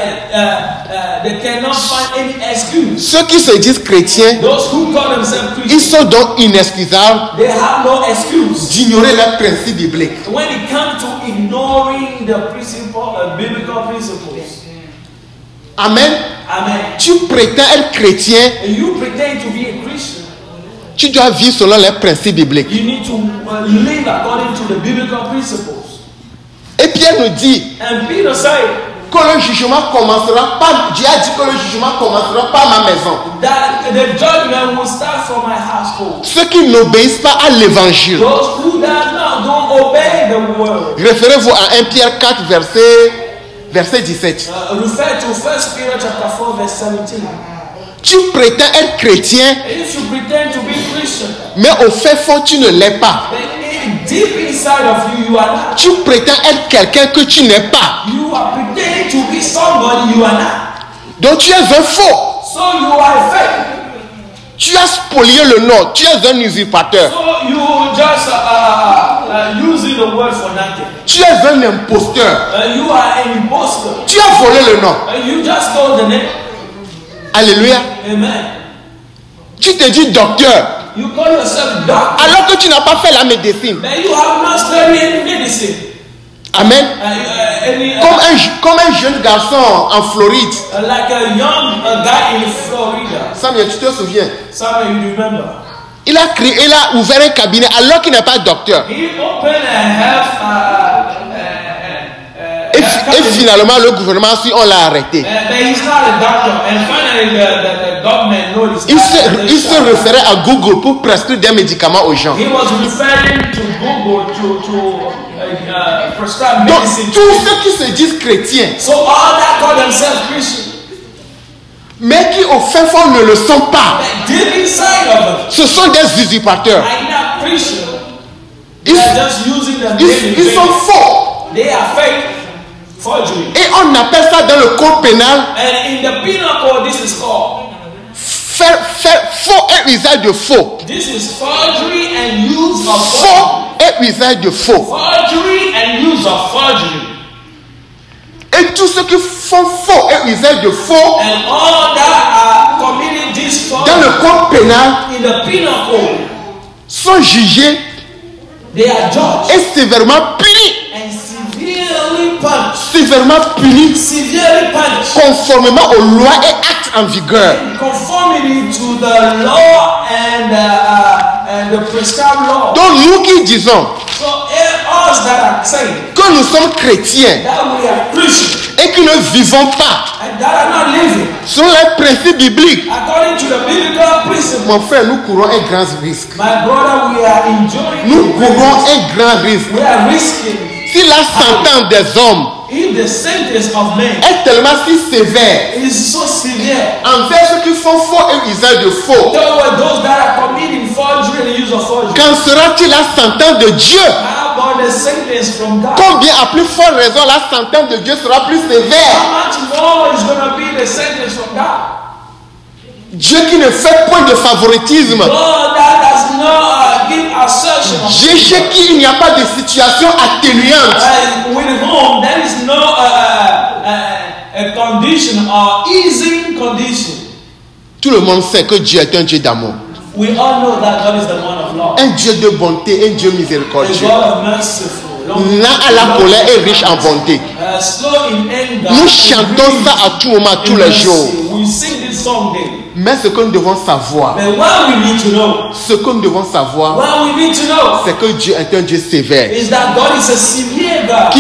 they cannot find any excuse. Ceux qui se disent chrétiens, Those who call themselves ils Christians, sont donc inexcusables they have no excuse d'ignorer les principes bibliques. when it comes to ignoring the biblical principles. Amen. Amen. Tu prétends être chrétien, And you pretend to be a Christian. tu dois vivre selon les principes bibliques. You need to live according to the biblical principles. Et Pierre nous dit And Peter said que le jugement commencera pas. Dieu a dit que le jugement commencera par ma maison. that the judgment will start from my household. Ceux qui n'obéissent pas à l'évangile. Those who don't obey the word. Référez-vous à 1 Pierre 4, verset 17. Refer to 1 Peter chapter 4 verse 17. Tu prétends être chrétien, If you pretend to be Christian, mais au fait fond, tu ne l'es pas. then deep inside of you, you are not. Tu prétends être quelqu'un que tu n'es pas. You are pretending to be somebody you are not. Donc tu es un faux. So you are fake. Tu as spolié le nom. Tu es un usurpateur. So you just using the word for nothing. Tu es un imposteur. You are an imposter. Tu as volé le nom. You just stole the name. Alléluia. Amen. Tu te dis docteur, You call yourself doctor, alors que tu n'as pas fait la médecine. but you have not studied any medicine. Amen. Any, Comme un jeune garçon en Floride. like a young guy in Florida. Samuel, tu te souviens? Some of you remember. Il a ouvert un cabinet alors qu'il n'est pas docteur. He opened a health. Et finalement, le gouvernement, on l'a arrêté. But he's not a doctor. And finally, the government noticed. Il se référait à Google pour prescrire des médicaments aux gens. He was referring to Google to prescribe Donc, medicine. tous ceux qui se disent chrétiens, So all that call themselves Christian, mais qui au fin fond ne le sont pas, but deep inside of ce sont des usurpateurs. them, are not Christian. Ils, They are just using them. ils sont faux. They are fake, forgery. Et on appelle ça dans le code pénal And in the penal code, this is called. faire faux et usage de faux. This is forgery and use of forgery. Faux et usage de faux. Forgery and use of forgery. Et tous ceux qui font faux et usage de faux And all that are committing this dans forgery le code pénal in the penal code, sont jugés they are judged et sévèrement punis. and severely punished. Sévèrement punis Severely punished. conformément aux lois et actes en vigueur. In conformity to the law and the prescribed law. Donc nous qui disons So us that are saying que nous sommes chrétiens that we are Christians et que ne vivons pas and that are not living selon les principes bibliques, according to the biblical principle, mon frère, nous courons un grand risque. my brother, we are enjoying. Nous courons un grand risque. We are risking. Si la sentence des hommes If the sentence of men est tellement si sévère is so severe envers ceux qui font faux et usage de faux, toward those that are committing forgery and the use of forgery, qu'en sera-t-il la sentence de Dieu? how about the sentence from God? Combien à plus forte raison la sentence de Dieu sera plus sévère? How much more is going to be the sentence from God? Dieu qui ne fait point de favoritisme. God that does not give assertion of Dieu chez qui il n'y a pas de situation atténuante. with whom there is no a condition or easing condition. Tout le monde sait que Dieu est un Dieu d'amour. We all know that God is the one of love. Un Dieu de bonté, un Dieu A miséricordieux. God of merciful. Lent à la colère et riche en bonté. Slow in anger. Nous chantons ça à tout moment, tous les jours. We sing this song daily. Mais ce que nous devons savoir, But what we need to know, ce que nous devons savoir, what we need to know c'est que Dieu est un Dieu sévère, is that God is a severe God.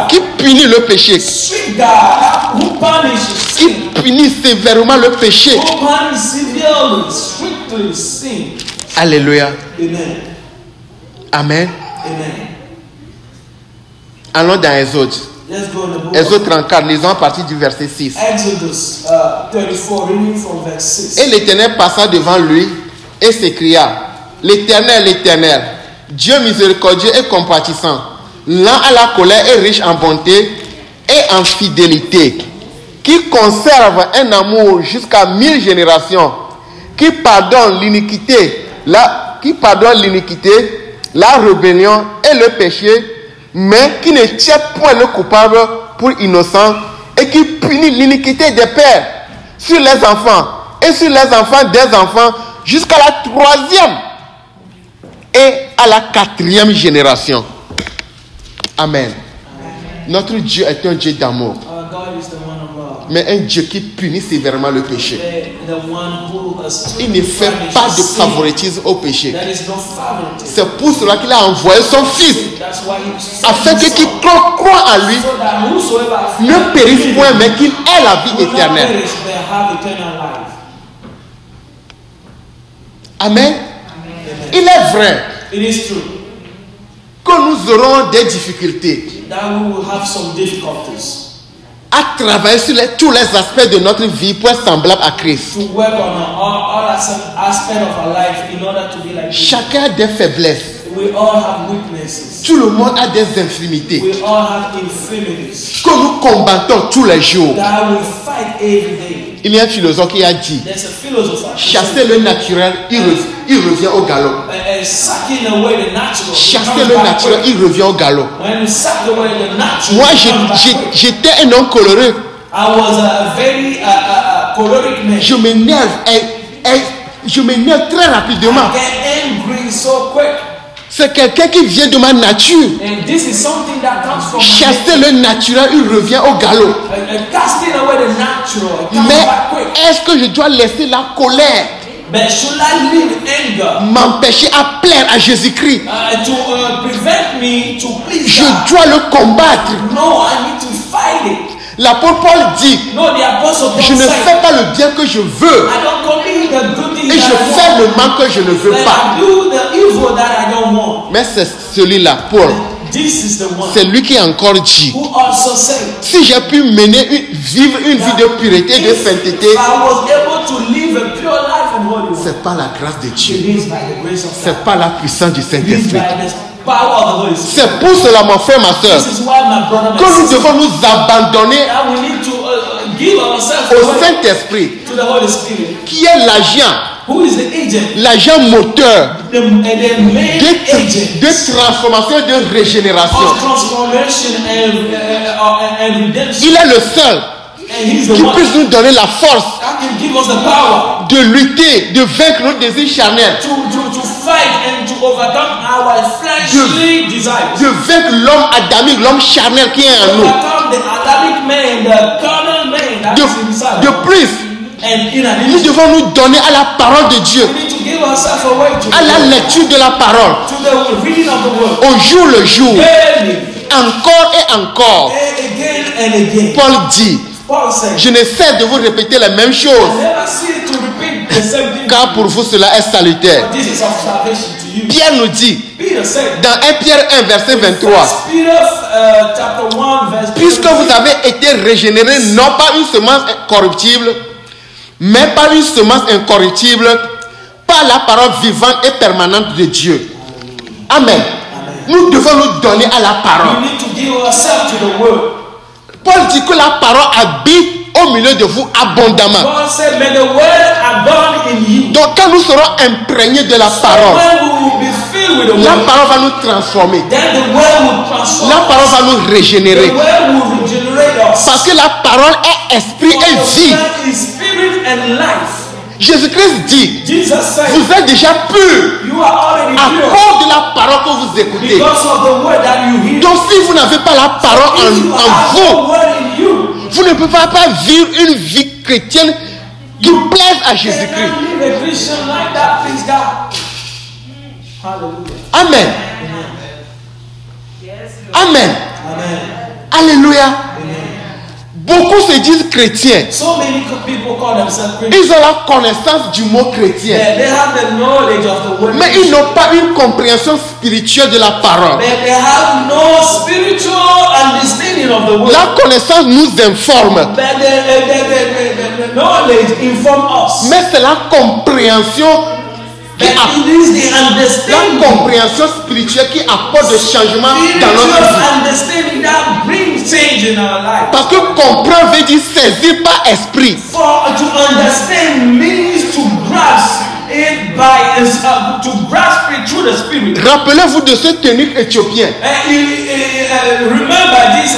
qui punit le péché, Strict God who punishes qui sin. punit sévèrement le péché. Who punishes severely, strictly sin. Alléluia. Amen. Amen. Amen. Allons dans Exode. Let's go in the book Exode 34, lisons à partir du verset 6. Exodus 34, reading from verse 6. Et l'Éternel passa devant lui et s'écria, l'Éternel, l'Éternel, Dieu miséricordieux et compatissant, lent à la colère et riche en bonté et en fidélité, qui conserve un amour jusqu'à 1000 générations, qui pardonne l'iniquité, la rébellion et le péché, mais qui ne tient point le coupable pour innocent et qui punit l'iniquité des pères sur les enfants et sur les enfants des enfants jusqu'à la 3e et à la 4e génération. Amen. Notre Dieu est un Dieu d'amour, Our God is the one of love. mais un Dieu qui punit sévèrement le péché. The one who Il ne fait pas de favoritisme au péché. There is no favoritism. C'est pour cela qu'il a envoyé son Fils, That's why he sent afin que his son, quiconque croit en lui so that whosoever ne périsse point, mais qu'il ait la vie will not éternelle. perish, but have eternal life. Amen. Il est vrai It is true que nous aurons des difficultés that we will have some difficulties à travailler sur tous les aspects de notre vie pour être semblable à Christ. to work on all aspects of our life in order to be like Jesus. Chacun a des faiblesses. We all have weaknesses. Tout le monde a des infirmités We all have infirmities que nous combattons tous les jours. that we fight every day. Il y a un philosophe qui a dit, There's a philosopher. chasser le naturel, il revient au galop. Sucking away the natural. Chasser le naturel, il revient au galop. When you suck away the natural, Moi, you come back quick. j'étais un homme coloré. I was a very choleric man. Je m'énerve très rapidement. I get angry so quick. C'est quelqu'un qui vient de ma nature. And this is something that comes from Chasser le naturel, il revient au galop. casting away the natural. It comes Mais back quick. est-ce que je dois laisser la colère But should I leave anger m'empêcher à plaire à Jésus-Christ? to prevent me to please Je God? dois le combattre. No, I need to fight it. L'apôtre Paul dit, No, the apostle Paul je ne said, fais pas le bien que je veux I don't commit the good things et je that I fais want, le mal que je ne veux but pas. I do the evil that I don't want. Mais c'est celui-là, Paul, This is the one c'est lui qui a encore dit, who also said, si j'ai pu vivre une vie de pureté et de sainteté, if I was able to live a pure life and holy one, c'est par la grâce de Dieu, it is by the grace of God. c'est par la puissance du It is Saint-Esprit. by the power of the Holy Spirit. C'est pour cela, mon frère, ma soeur, This is why my brother and que nous sister, devons nous abandonner that we need to give ourselves au away Saint-Esprit, to the Holy Spirit, qui est l'agent, who is the agent, l'agent moteur the main agent de transformation et de régénération. of transformation and redemption. Il est le seul And he's the qui one puisse nous donner la force that can give us the power de lutter, de vaincre nos désirs charnels, to fight and to overcome our fleshly desires. de vaincre l'homme adamique, l'homme charnel qui est en nous. Overcome the Adamic man, the carnal man that is inside. De plus, And in nous addition, devons nous donner à la parole de Dieu, we need to give ourselves away to à la lecture de la parole, to the reading of the word au jour le jour, daily, encore et encore. and again and again. Paul dit, Paul said, je ne cesse de vous répéter les mêmes choses, never cease to repeat the same thing. car pour vous cela est salutaire. But this is of salvation to you. Pierre nous dit, Peter said, dans 1 Pierre 1, verset 23, Peter chapter 1 verse puisque 23, vous avez été régénérés non par une semence corruptible, mais par une semence incorruptible, par la parole vivante et permanente de Dieu. Amen. Nous devons nous donner à la parole. we need to give ourselves to the word. Paul dit que la parole habite au milieu de vous abondamment. God said, may the word abide in you. Donc quand nous serons imprégnés de la parole, When we will be filled with the la word, parole va nous transformer. then the word will transform La parole us. va nous régénérer. The word will regenerate us. Parce que la parole est esprit et The vie. word is spirit and life. Jésus-Christ dit, Jesus said, vous êtes déjà purs you are already à pure cause de la parole que vous écoutez. because of the word that you hear. Donc si vous n'avez pas la parole If you en have vous, the word in you, vous ne pouvez pas vivre une vie chrétienne qui plaise à you Jésus-Christ. cannot live a Christian like that, please God. Hallelujah. Amen. Amen. Amen. Alléluia. Beaucoup se disent chrétiens. So many people call themselves Christians. Ils ont la connaissance du mot chrétien. They have the knowledge of the word. Mais ils n'ont pas une compréhension spirituelle de la parole. But they have no spiritual understanding of the word. La connaissance nous informe. But the knowledge inform us. Mais c'est la compréhension qui But it is the understanding. la compréhension spirituelle qui apporte le changement dans notre vie. Spiritual understanding that brings change in our life. Parce que comprendre veut dire saisir par esprit. For to understand means to grasp it by to grasp it through the spirit. Rappelez-vous de ce eunuque éthiopien. Remember this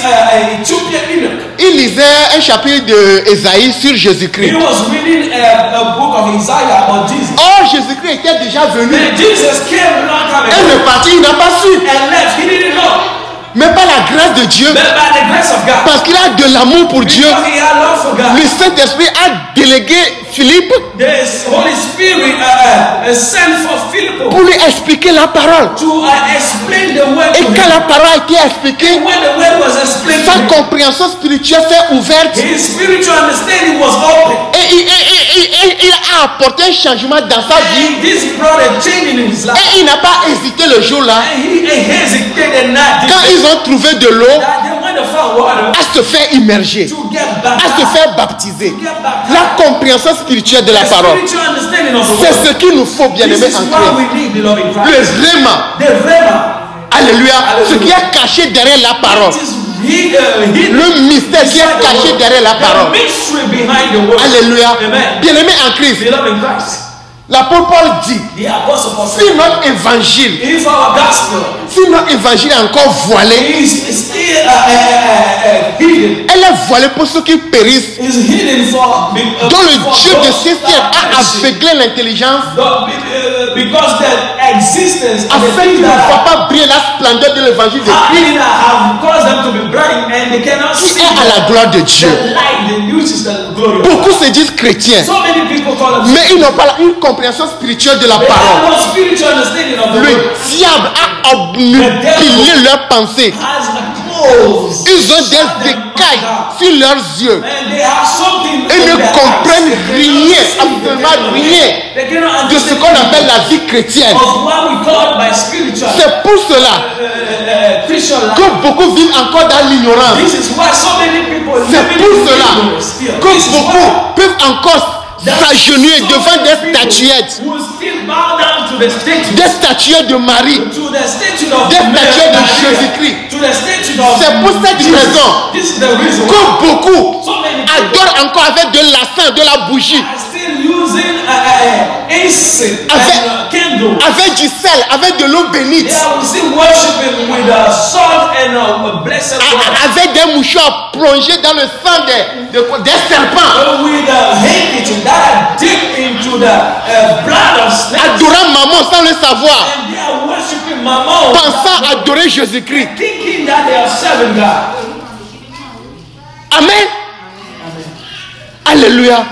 Ethiopian eunuch. Il lisait un chapitre d'Ésaïe sur He Jésus-Christ. was reading a book of Isaiah about Jesus. Or Jésus-Christ était déjà venu. And Jesus came long time Et ago le parti, il n'a pas su. and left. He didn't know. Mais par la grâce de Dieu, But by the grace of God, parce qu'il a de l'amour pour Dieu, because he had love for God, le Saint-Esprit a délégué Philippe the Holy Spirit sent for Philip pour lui expliquer la parole. to explain the word Et to quand him. la parole a été expliquée, When the word was explained sa to him, compréhension spirituelle s'est ouverte his spiritual understanding was open. et il a apporté un changement dans sa vie. And this brought a change in his life. Et il n'a pas hésité le jour-là, And he hesitated not quand ils ont trouvé de l'eau, that they went to find water à se faire immerger, to get à se baptized. faire baptiser. Get baptized. La compréhension spirituelle de la The parole, spiritual understanding of the c'est word. ce qu'il nous faut, bien This aimé is en what Christ. we need, beloved in Le Christ. réma, The rhema. alléluia, ce qui Alléluia. est caché derrière la parole, It is hidden le mystère qui est caché derrière la parole. The mystery behind the word. Alléluia. Amen. Bien aimé en Christ, Beloved in Christ. l'apôtre Paul dit, The apostle Paul si said, notre évangile, if our gospel si notre évangile est encore voilé, is still hidden, elle est voilée pour ceux qui périssent, is hidden for dont le Dieu de ces cieux a aveuglé l'intelligence, because the existence of the afin qu'ils things ne that voient pas briller la splendeur de l'évangile de Christ, have caused them to be blind and they cannot qui see est à la gloire de Dieu. the light, the news the glory of Beaucoup God. se disent chrétiens, So many people call themselves, mais ils n'ont pas une compréhension spirituelle de la they have parole. no spiritual understanding of the Le word. diable a obnubilé leurs pensées. Has closed. Ils ont des écailles sur leurs yeux. And they have something Ils in ne their comprennent eyes. They rien, cannot see, absolument rien they cannot de ce understand qu'on appelle la vie chrétienne. of what we call by spiritual C'est pour cela Christian life. que beaucoup vivent encore dans l'ignorance. This is why so many people C'est live pour in cela ignorance still. que This is beaucoup why peuvent encore s'agenouiller devant des statuettes, will still bow down to the statue, des statuettes de Marie. to the statue of Des statues de Maria, Jésus-Christ. to the statue of C'est pour cette Jesus. raison This is the reason why que beaucoup so many people adorent encore avec de l'encens, de la bougie, are still using incense Avec- and candle. avec du sel, avec de l'eau bénite, They are still worshiping with salt and blessed water. avec des mouchoirs plongés dans le sang des serpents, With a handkerchief that are dipped into the blood of snakes. adorant maman sans le savoir, And they are worshiping Mammon, pensant adorer Jésus-Christ. thinking that they are serving God. Amen. Alléluia.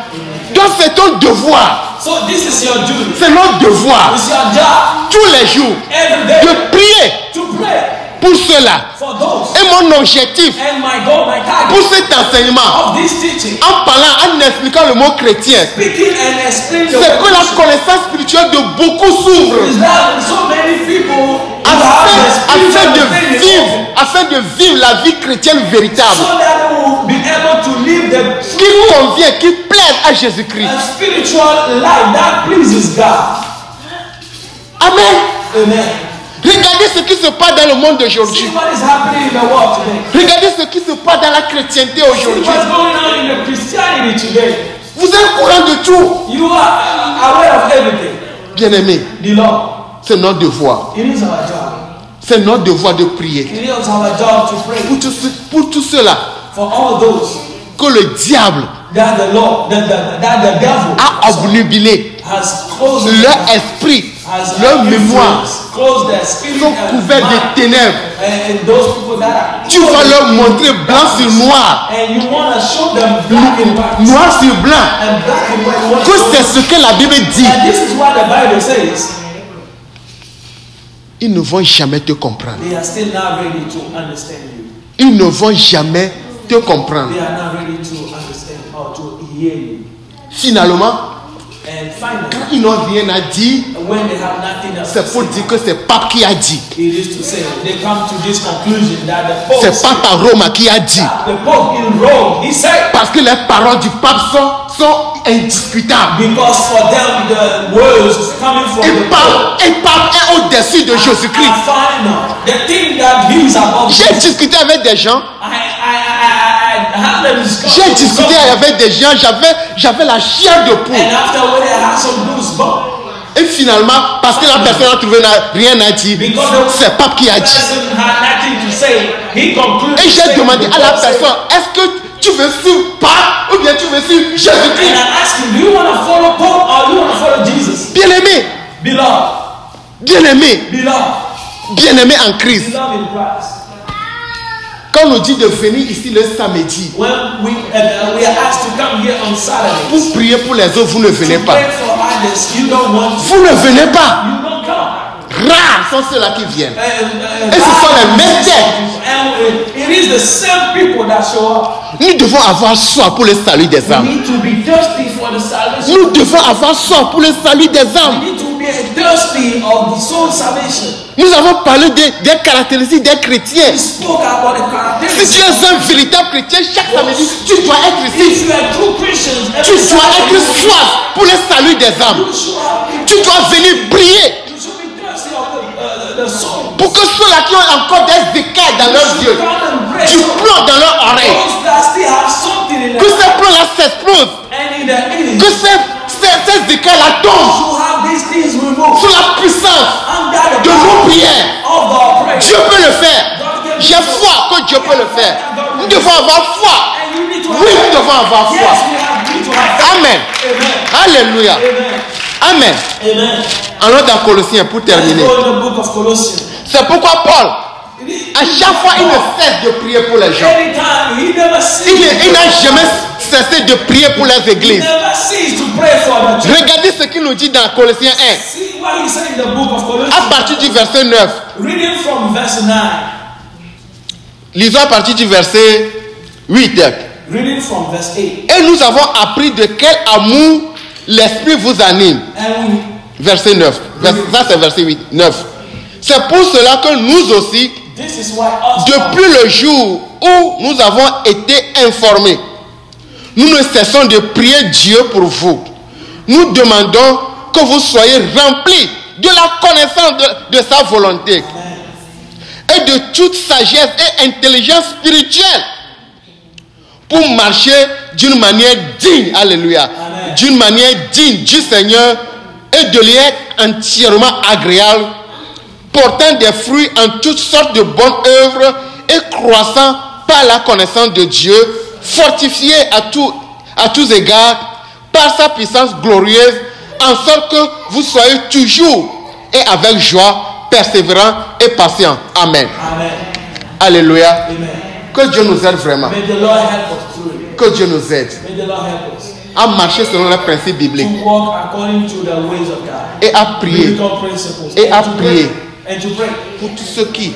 Donc c'est ton devoir, So this is your duty. c'est notre devoir It's your job tous les jours every day de prier to pray pour cela. for those. Et mon objectif And my goal, my pour target cet enseignement, of this teaching, en parlant, en expliquant le mot chrétien, speaking and explaining the c'est que la word, connaissance spirituelle de beaucoup s'ouvre is that so many people who have the spiritual understanding afin de vivre la vie chrétienne véritable, so that they will be able to live the qui convient, qui plaise à Jésus-Christ. spiritual life that pleases God. Amen. Amen. Regardez ce qui se passe dans le monde See d'aujourd'hui. what is happening in the world today. Regardez ce qui se passe dans la chrétienté See aujourd'hui. what's going on in the Christianity today. Vous êtes au courant de tout. You are aware of everything. Bien-aimés, The Lord. c'est notre devoir. It is our job. C'est notre devoir de prier. It is our job to pray Pour tout cela, for all those que le diable that the Lord, that the devil a obnubilé has closed leur esprit, leur mémoire, sont couverts de ténèbres. and those people that are Tu vas leur montrer blanc sur noir, and you want to show them black and white noir sur blanc, and black and white. que c'est ce que la Bible dit. And this is what the Bible says. Ils ne vont jamais te comprendre. They are still not ready to understand you. Ils ne vont jamais te comprendre. They are not ready to understand or to hear you. Finalement, And finally, quand ils n'ont rien à dire, when they have nothing else c'est to pour say, dire que c'est Pape qui a dit. it is to say they come to this conclusion that the Pope, C'est Pape à Rome qui a dit. the Pope in Rome, he said, Parce que les paroles du pape sont indiscutables. because for them the words coming from the Pope Et pape est au-dessus de Jésus-Christ. are final. The thing that he is above. J'ai discuté avec des gens. I had a discussion. J'ai with discuté someone, avec des gens. J'avais la chair de poule. and afterward I had some goosebumps. Et finalement, parce que la personne a trouvé rien à dire, c'est Pape qui a dit. Person had nothing to say. He concluded. Et j'ai demandé à la personne, est-ce que tu veux suivre Pape ou bien tu veux suivre And Jésus-Christ? I asked him, do you want to follow Pope or do you want to follow Jesus? Bien-aimé, Beloved, bien-aimé, beloved, bien-aimé en Christ. beloved in Christ. Quand on nous dit de venir ici le samedi When we are asked to come here on Saturday pour prier pour les autres, vous ne venez to pas. pray for others, you don't want to. Vous ne venez pas. You don't come. Rares sont ceux-là qui viennent. Et ce sont les mêmes têtes. And it is the same people that show up. Nous devons avoir soif pour le salut des We âmes. need to be thirsty for the salvation. Nous devons avoir soif pour le salut des We âmes. need to be thirsty of the soul salvation. Nous avons parlé des caractéristiques des chrétiens. We spoke about the Si tu characteristics. es un véritable chrétien, chaque samedi, tu dois être ici. If you are true Christians, Tu every dois Saturday être soif pour le salut des âmes. you should have- Tu dois venir prier you should be thirsty of the soul. pour que ceux-là qui ont encore des écailles dans leurs yeux, du plomb dans leurs oreilles, Those that still have something in que them. ces plombs-là s'explosent, And in the end, que ces écailles-là tombent you have these things removed sous la puissance under the de nos power prières. of the prayer. Dieu peut le faire. J'ai foi que Dieu peut le faire. Nous devons avoir foi. And you need to Oui, nous devons avoir Yes, foi. we need to have Amen. Amen. Alléluia. Amen. Amen. Amen. Allons dans Colossiens pour Let's terminer. go in the book of Colossians. C'est pourquoi Paul, à chaque fois, il ne cesse de prier pour les gens. Anytime, he never Il n'a ceased. jamais cessé de prier pour les He églises. never ceased to pray for the church. Regardez ce qu'il nous dit dans Colossiens 1, See what he said in the book of à Colossians. partir du verset 9. Reading from verse 9. Lisons à partir du verset 8. Reading from verse 8. Et nous avons appris de quel amour l'Esprit vous anime. And we Verset 9. Ça, c'est verset 8. 9. C'est pour cela que nous aussi, This is why us depuis le jour où nous avons été informés, nous ne cessons de prier Dieu pour vous. Nous demandons que vous soyez remplis de la connaissance de sa volonté et de toute sagesse et intelligence spirituelle pour marcher d'une manière digne, alléluia, d'une manière digne du Seigneur et de lui être entièrement agréable, portant des fruits en toutes sortes de bonnes œuvres et croissant par la connaissance de Dieu, fortifié à tous égards par sa puissance glorieuse, en sorte que vous soyez toujours et avec joie, persévérants et patients. Amen. Amen. Alléluia. Amen. Que Dieu nous aide vraiment. May the Lord help us through it. Que Dieu nous aide May the Lord help us à marcher selon les principes bibliques to walk according to the ways of God. et à prier Biblical principles. Et à And to prier. pray. And to pray. pour tous ceux qui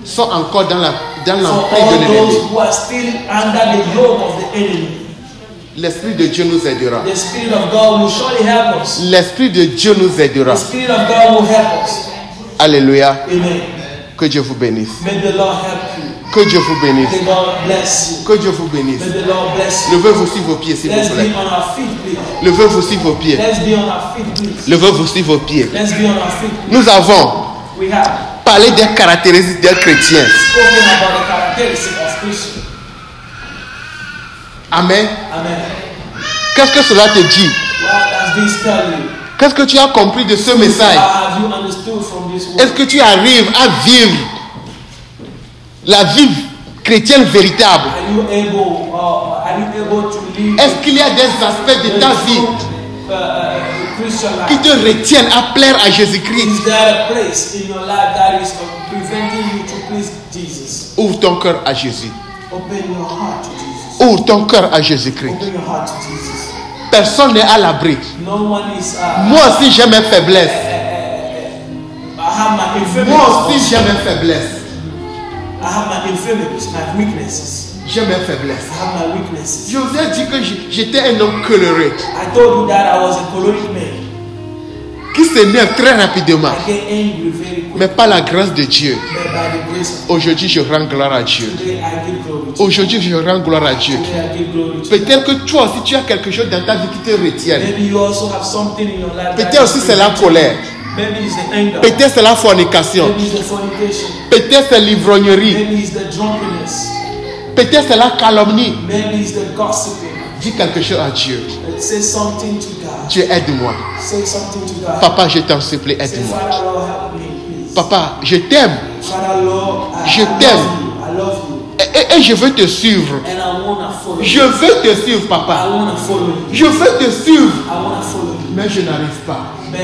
sont encore dans For l'emprise de all l'ennemi. those who are still under the yoke of the enemy. L'Esprit de Dieu nous aidera. The Spirit of God will surely help us. L'Esprit de Dieu nous aidera. The Spirit of God will help us. Alléluia. Amen. Que Dieu vous bénisse. May the Lord help you. Que Dieu vous bénisse. May the Lord bless you. Que Dieu vous bénisse. May the Lord bless you. Levez-vous sur vos pieds, s'il Let's vous be plaît. on our feet, please. Levez-vous sur vos pieds. Let's be on our feet, please. Levez-vous sur vos pieds. Let's be on our feet. Nous avons We have parlé des caractéristiques des chrétiens. spoken about the characteristics of Christians. Amen. Amen. Qu'est-ce que cela te dit? What does this tell you? Qu'est-ce que tu as compris de ce message? What have you understood from this Est-ce word? que tu arrives à vivre la vie chrétienne véritable? Are you able to live Est-ce qu'il y a des aspects de ta vie Christian qui life. te retiennent à plaire à Jésus-Christ? Is there a place in your life that is preventing you to please Jesus? Ouvre ton cœur à Jésus. Open your heart to Jesus. Ouvre ton cœur à Jésus-Christ. Open your heart to Jesus. Personne n'est à l'abri. No one is. Moi aussi j'ai mes faiblesses. I have my infirmities. Moi aussi j'ai mes faiblesses. I have my infirmities, my weaknesses. J'ai mes faiblesses. I have my weaknesses. Je vous ai dit que j'étais un homme colérique I told you that I was a choleric man. qui s'énerve très rapidement. I get angry very quick. Mais par la grâce de Dieu, But by the grace of aujourd'hui je rends gloire à Dieu. today, I give glory to you. Aujourd'hui je rends gloire à Dieu. Today, I give glory to you. Peut-être que toi aussi tu as quelque chose dans ta vie qui te retient. Maybe you also have something in your life. Peut-être aussi c'est la colère. Maybe it's the anger. Peut-être c'est la fornication. Maybe it's the fornication. Peut-être c'est l'ivrognerie. Maybe it's the drunkenness. Peut-être c'est la calomnie. Maybe it's the gossiping. Dis quelque chose à Dieu. Say something to God. Dieu, aide-moi. Say something to God. Papa, je t'en supplie, Say, aide-moi. Father Lord, help me, please. Papa, je t'aime. Father Lord, Je I t'aime. love you. Et je veux te suivre. And I want to follow Je you. veux te suivre, I papa. want to follow you. Je veux te suivre. I want to follow you. Mais je n'arrive pas. But I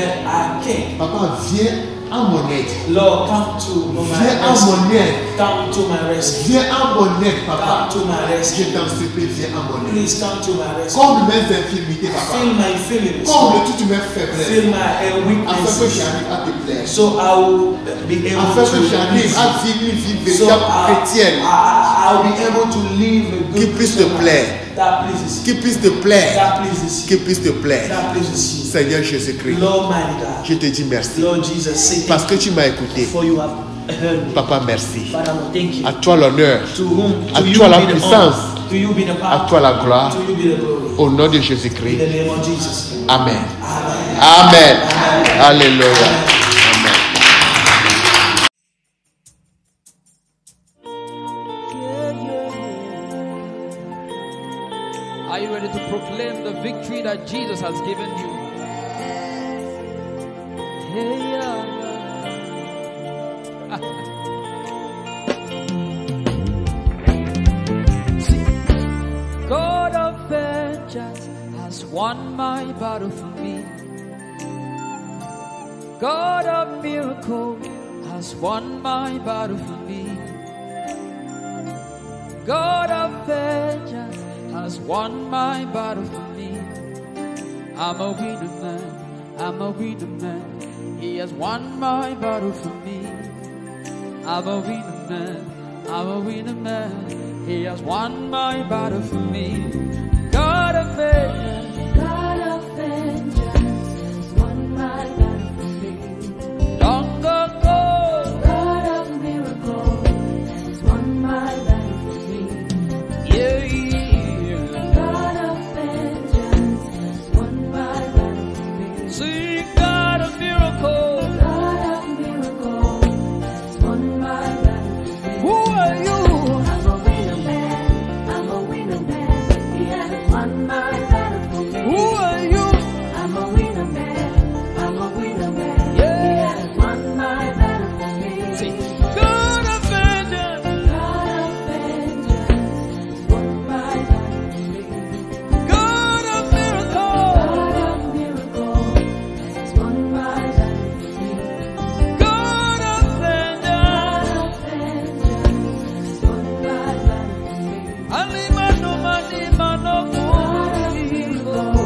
can't. Papa, viens à mon aide. Lord, come to my Viens à rescue. mon aide. Come to my rescue. Viens à mon aide, papa. Come to my Je rescue. t'en supplie, viens à mon aide. Please come to my rescue. Comble mes infirmités, papa. Fill my infirmities. Comble toutes mes faiblesses. Fill my Afin que weaknesses. j'arrive à te plaire. So I will be able Afin to que j'arrive please à you. vivre une vie So véritable chrétienne. I'll be able to live a Qui good puisse te Christian plaire. life that pleases you. Qui puisse te plaire. That pleases Qui you. puisse te plaire. That pleases you. Seigneur Jésus-Christ, Lord mighty God. je te dis merci. Lord Jesus, say Parce thank que tu m'as écouté. you for you have heard me. Papa, merci. Father Lord, thank you. À toi l'honneur. To whom? À To you toi la be the puissance. honor. To you be the À power. toi la gloire. To you be the glory. Au nom de In Jésus-Christ. the name of Jesus. Amen. Amen. Amen. Alléluia. Amen. Are you ready to proclaim the victory that Jesus has given you? Hey, See, God of vengeance has won my battle for me. God of miracle has won my battle for me. God of vengeance has won my battle for me. I'm a winner man, I'm a winner man. He has won my battle for me. I'm a winner man, I'm a winner man. He has won my battle for me. God of vengeance, God of vengeance has won my battle for me. long ago, God of miracle has won my battle for me. yeah, yeah. God of vengeance has won my battle for me. Sing God of miracle. God of miracle has won my battle for me. Who are you? I'm a winner man, I'm a winner man. He has won my battle for me. Who are you? I'm a winner man, I'm a winner man. Yeah. He has won my battle for me. Sing God of vengeance, God of vengeance has won my battle for me. God of miracle, God of miracle has won my battle for me. God of vengeance. God of vengeance has won my battle for me. Alimano manimano God of miracle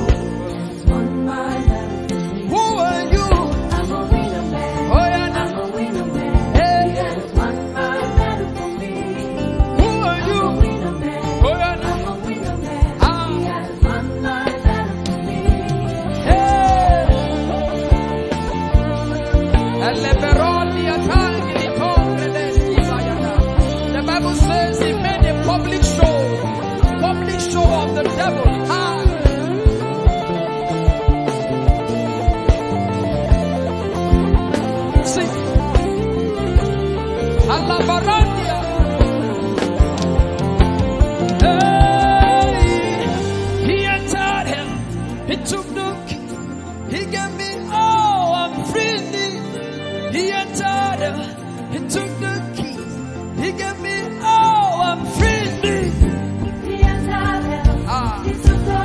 has won my battle for me. Who are you? I'm a winner man. Oh yeah, I'm a winner man. Hey. He has won my battle for me. who are I'm a you? winner man. Oh yeah, I'm a winner man. Ah. He has won my battle for me. The Bible says he made a public show of the devil. See, Alabarandia. Hey, he entered him, he took the key, he gave me, oh, I'm free. He entered him, he took the key, he gave me, oh, I'm free. He entered hell. Ah. He took the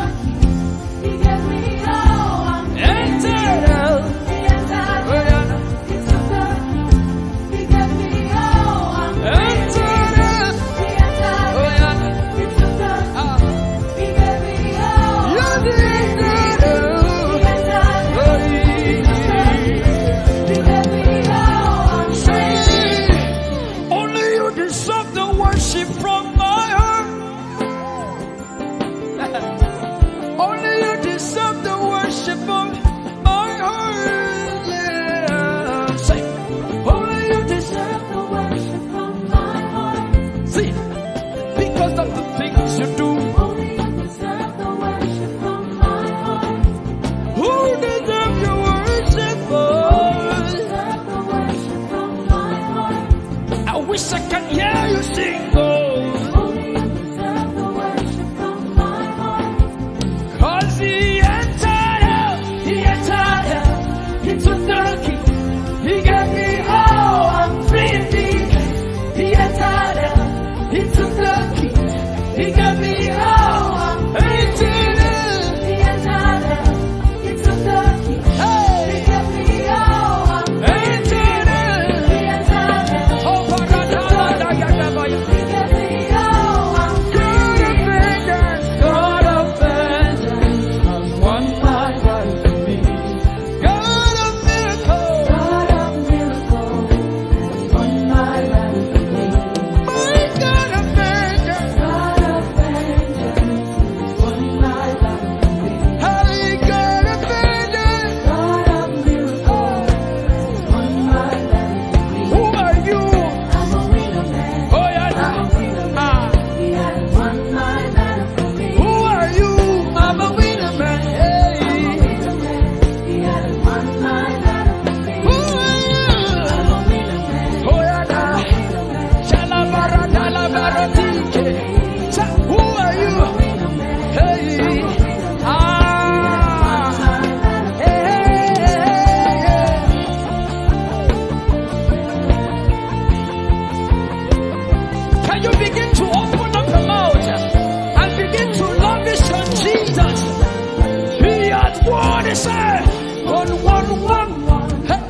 Everybody say, one, one, one, one. Hey.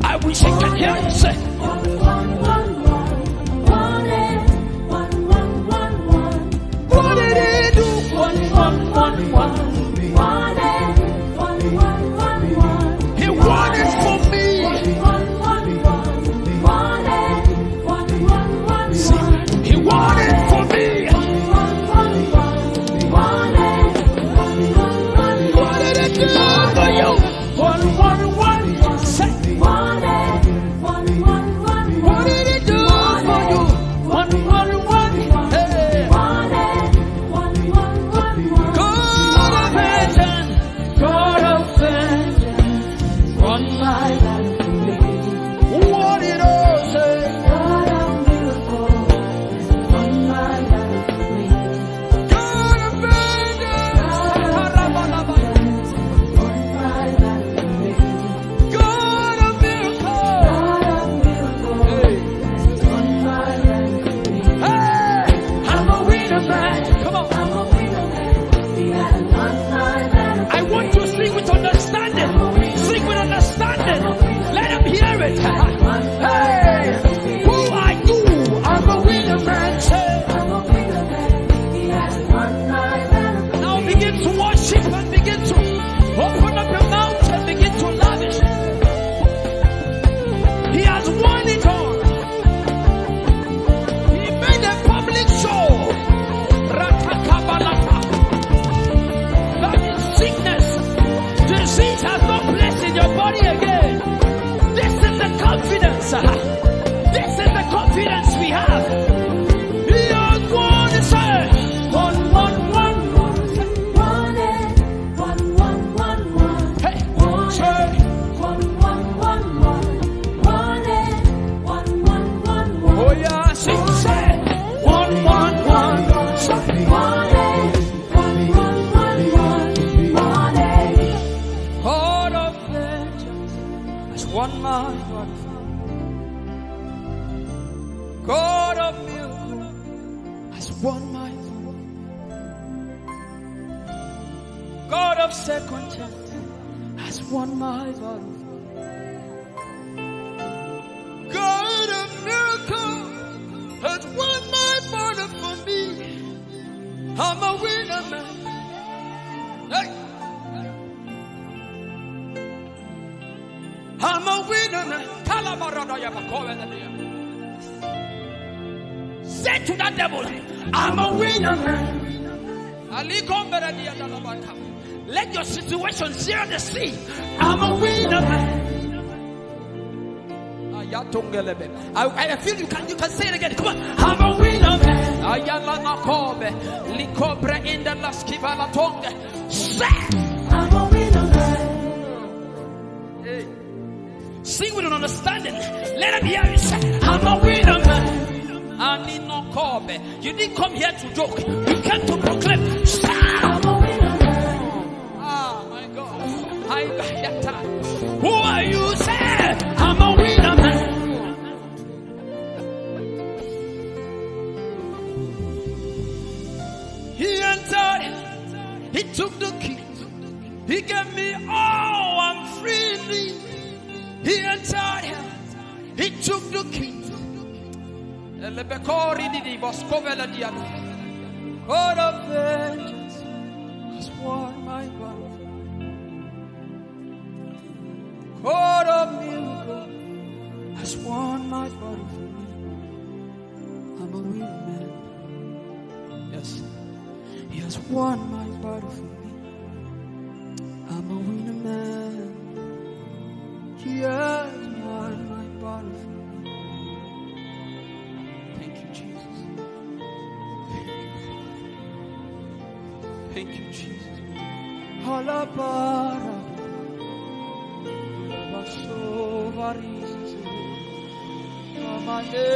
I wish I could hear you say, what did he do? One, one, one, one. He won it for me. He won it for me. What did he do for you? One, one, one. Say, what did he do for you? One, one, one. Hey. God of vengeance, God of vengeance, run my life for me. What did I say? God of miracles, run my life for me. God of vengeance, run my life for me. God of miracles, run my life for me. Hey, I'm a winner man. Come on. I want to sing with understanding. Sing with understanding. Let them hear it. Hey, who are you? I'm a winner man. Say. Now begin to worship and begin to open up your mouth and begin to lavish. He has won it all. He made a public show. Ratakabalata. That is sickness. Disease has no place in your body again. This is the confidence. This is the confidence we have. He has won it. Say, one, one, one, one. Hey, say, oh yeah, sing, say, one, one, one. Say, God of vengeance has won my body. God of miracle has won my body. God of second chance has won my body. God of miracle has won my body for me. I'm a winner man. Hey. I'm a winner man. Say to that devil, I'm a winner man. Let your situation share the sea. I'm a winner man. I feel you can say it again. Come on. I'm a winner man. Say, I'm a winner man. Hey. Sing with an understanding. Let him hear you say, I'm a winner man. I need no call. You didn't come here to joke. You came to proclaim. I'm a winner man. Ah, my God. Who are you? Say, I'm a winner man. He entered. He took the keys. He gave me all. I'm free. He entered. He took the keys. God of vengeance has won my battle. God of miracle has won my battle for me. I'm a winner man. Yes, He has won my battle for me. I'm a winner man. He has won my battle for me. Thank you, Jesus. Halabara, Basovaris, Amane.